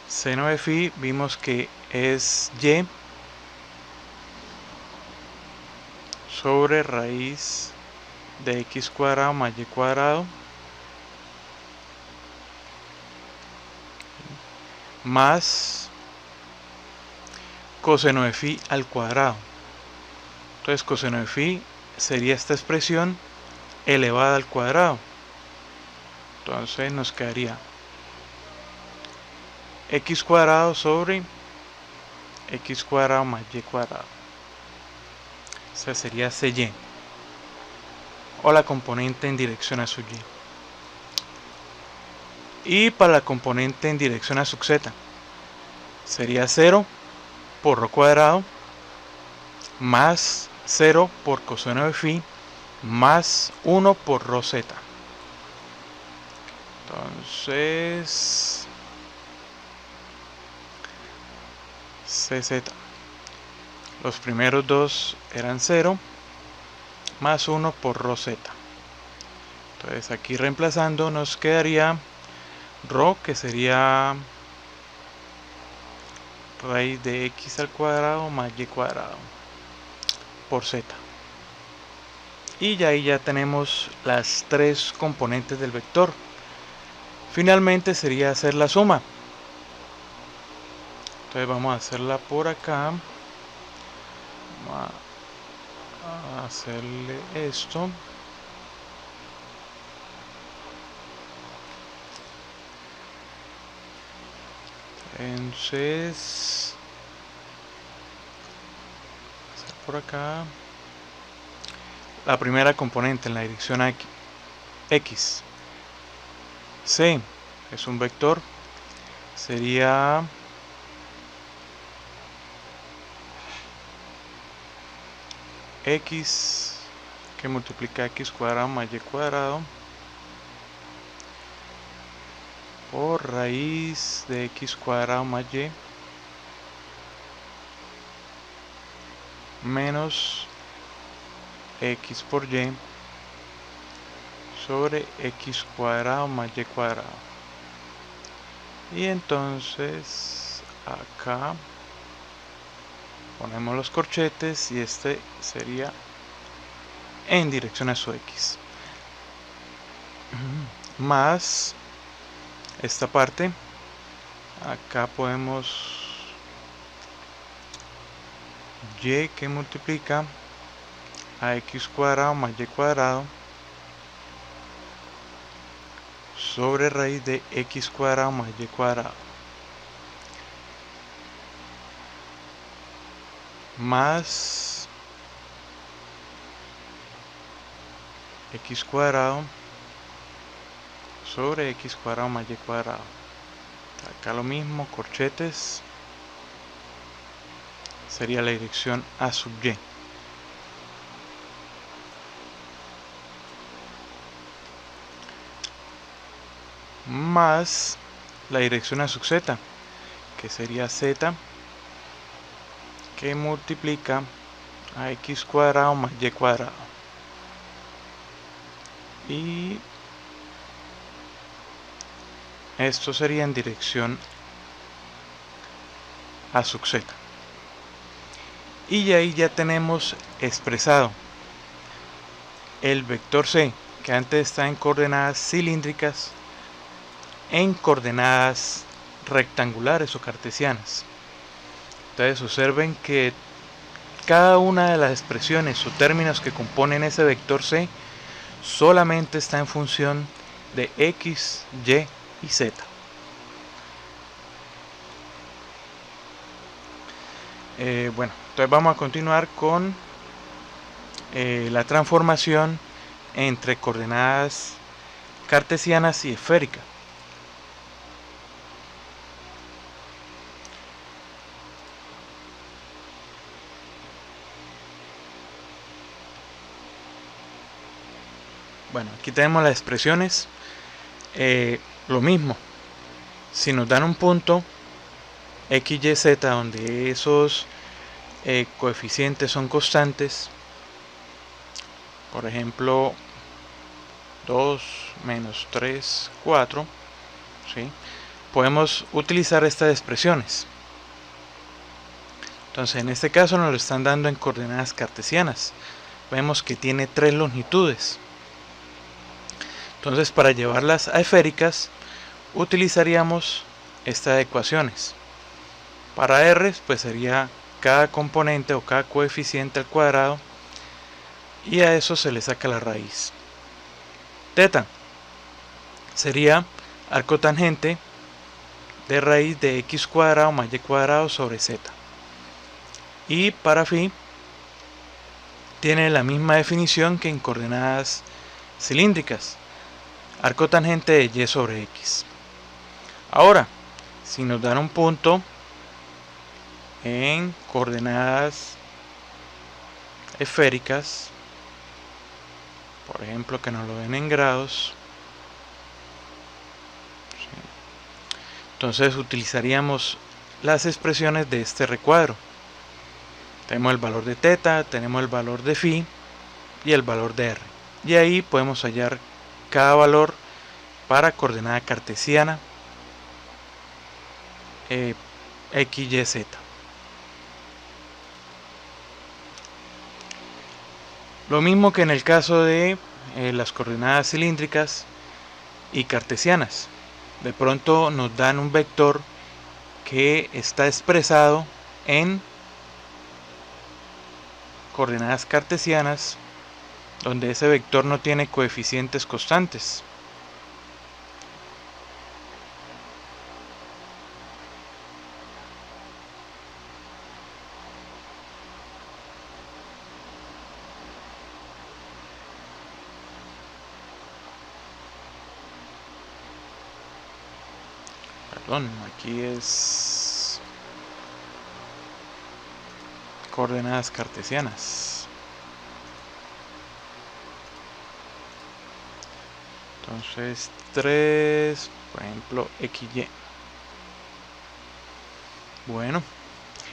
Seno de phi vimos que es y sobre raíz de x cuadrado más y cuadrado más coseno de phi al cuadrado. Entonces coseno de phi sería esta expresión elevada al cuadrado. Entonces nos quedaría x cuadrado sobre x cuadrado más y cuadrado. O sea, sería cy, o la componente en dirección a su y. Y para la componente en dirección a su z sería 0 por rho cuadrado más 0 por coseno de phi más 1 por rho z. Entonces cz, los primeros dos eran 0 más 1 por rho z. Entonces aquí reemplazando nos quedaría rho, que sería raíz de x al cuadrado más y cuadrado por z. y ya ahí ya tenemos las tres componentes del vector. Finalmente sería hacer la suma. Entonces vamos a hacerla por acá. Vamos a hacerle esto. Entonces, hacer por acá la primera componente en la dirección X. C es un vector, sería X que multiplica X cuadrado más Y cuadrado por raíz de X cuadrado más Y menos X por Y sobre X cuadrado más Y cuadrado. Y entonces acá ponemos los corchetes y este sería en dirección a su X más esta parte. Acá podemos Y que multiplica a X cuadrado más Y cuadrado sobre raíz de X cuadrado más Y cuadrado más X cuadrado sobre X cuadrado más Y cuadrado. Acá lo mismo, corchetes, sería la dirección A sub Y. Más la dirección A sub Z, que sería Z que multiplica a X cuadrado más Y cuadrado. Y esto sería en dirección A sub Z. Y ahí ya tenemos expresado el vector C, que antes está en coordenadas cilíndricas, en coordenadas rectangulares o cartesianas. Entonces observen que cada una de las expresiones o términos que componen ese vector C solamente está en función de X, Y y Z. Bueno, entonces vamos a continuar con la transformación entre coordenadas cartesianas y esféricas. Bueno, aquí tenemos las expresiones. Lo mismo, si nos dan un punto X, Y, Z donde esos coeficientes son constantes, por ejemplo 2 menos 3, 4, ¿sí? Podemos utilizar estas expresiones. Entonces en este caso nos lo están dando en coordenadas cartesianas. Vemos que tiene 3 longitudes. Entonces para llevarlas a esféricas utilizaríamos estas ecuaciones. Para R pues sería cada componente o cada coeficiente al cuadrado y a eso se le saca la raíz. Teta sería arco tangente de raíz de X cuadrado más Y cuadrado sobre Z. Y para phi tiene la misma definición que en coordenadas cilíndricas, arco tangente de Y sobre X. Ahora, si nos dan un punto en coordenadas esféricas, por ejemplo que nos lo den en grados, entonces utilizaríamos las expresiones de este recuadro. Tenemos el valor de teta, tenemos el valor de phi y el valor de r. Y ahí podemos hallar cada valor para coordenada cartesiana X, Y, Z. Lo mismo que en el caso de las coordenadas cilíndricas y cartesianas. De pronto nos dan un vector que está expresado en coordenadas cartesianas, donde ese vector no tiene coeficientes constantes. Perdón, aquí es coordenadas cartesianas. Entonces 3, por ejemplo, XY. Bueno,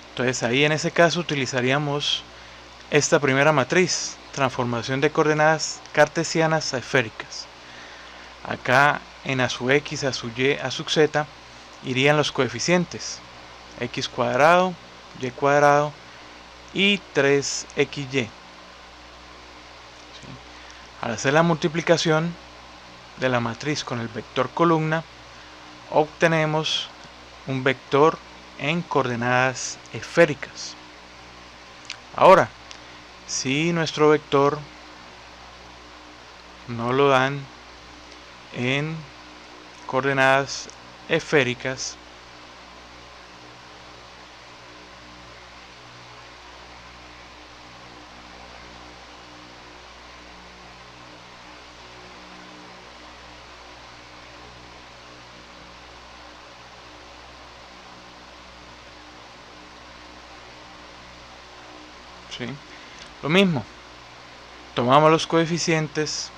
entonces ahí en ese caso utilizaríamos esta primera matriz, transformación de coordenadas cartesianas a esféricas. Acá en a sub x, a sub y, a sub z irían los coeficientes x cuadrado, y cuadrado y 3xy. ¿Sí? Al hacer la multiplicación de la matriz con el vector columna, obtenemos un vector en coordenadas esféricas. Ahora, si nuestro vector no lo dan en coordenadas esféricas, ¿sí? Lo mismo, tomamos los coeficientes,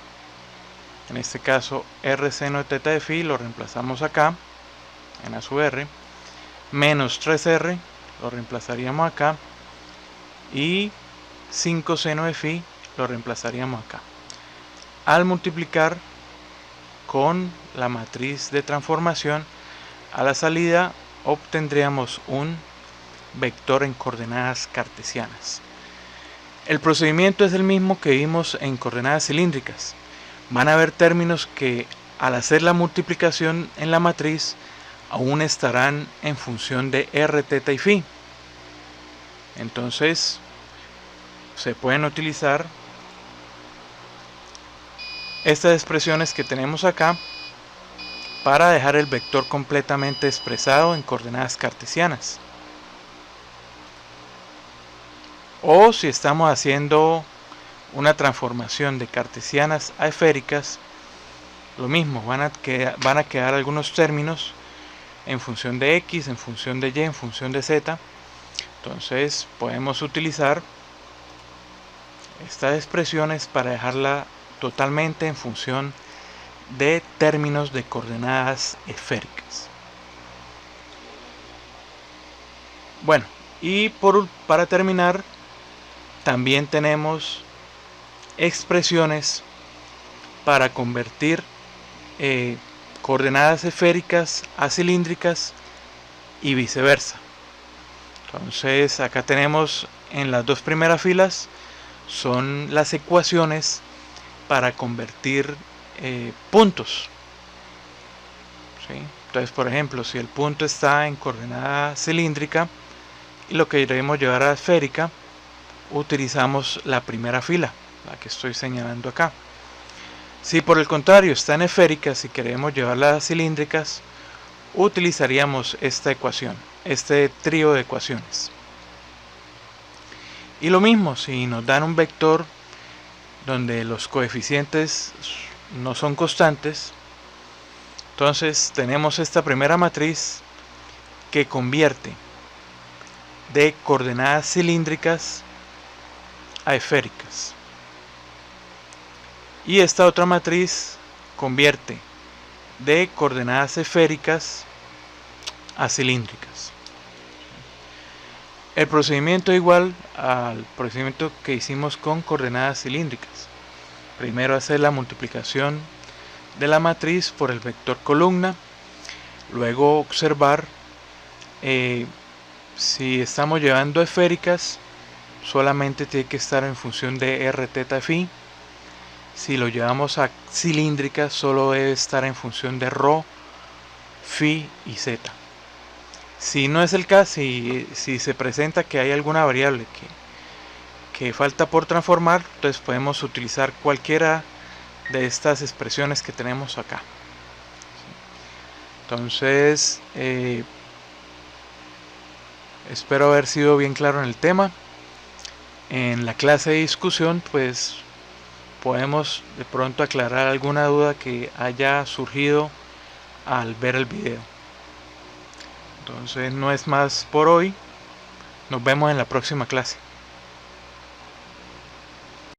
en este caso r seno de teta de phi, lo reemplazamos acá en a sub r, menos 3r lo reemplazaríamos acá, y 5 seno de phi lo reemplazaríamos acá. Al multiplicar con la matriz de transformación, a la salida obtendríamos un vector en coordenadas cartesianas. El procedimiento es el mismo que vimos en coordenadas cilíndricas. Van a haber términos que al hacer la multiplicación en la matriz aún estarán en función de r, teta y phi. Entonces se pueden utilizar estas expresiones que tenemos acá para dejar el vector completamente expresado en coordenadas cartesianas. O si estamos haciendo una transformación de cartesianas a esféricas, lo mismo, van a quedar algunos términos en función de x, en función de y, en función de z. Entonces podemos utilizar estas expresiones para dejarla totalmente en función de términos de coordenadas esféricas. Bueno, y para terminar, también tenemos expresiones para convertir coordenadas esféricas a cilíndricas y viceversa. Entonces acá tenemos en las dos primeras filas son las ecuaciones para convertir puntos. ¿Sí? Entonces, por ejemplo, si el punto está en coordenada cilíndrica y lo queremos llevar a esférica, utilizamos la primera fila, la que estoy señalando acá. Si por el contrario está en esféricas y queremos llevarla a cilíndricas, utilizaríamos esta ecuación, este trío de ecuaciones. Y lo mismo, si nos dan un vector donde los coeficientes no son constantes, entonces tenemos esta primera matriz que convierte de coordenadas cilíndricas a esféricas, y esta otra matriz convierte de coordenadas esféricas a cilíndricas. El procedimiento es igual al procedimiento que hicimos con coordenadas cilíndricas. Primero hacer la multiplicación de la matriz por el vector columna, luego observar si estamos llevando esféricas, solamente tiene que estar en función de r teta phi. Si lo llevamos a cilíndrica, solo debe estar en función de rho, phi y zeta. Si no es el caso, si se presenta que hay alguna variable que falta por transformar, entonces podemos utilizar cualquiera de estas expresiones que tenemos acá. Entonces, espero haber sido bien claro en el tema. En la clase de discusión, pues podemos de pronto aclarar alguna duda que haya surgido al ver el video. Entonces, no es más por hoy. Nos vemos en la próxima clase.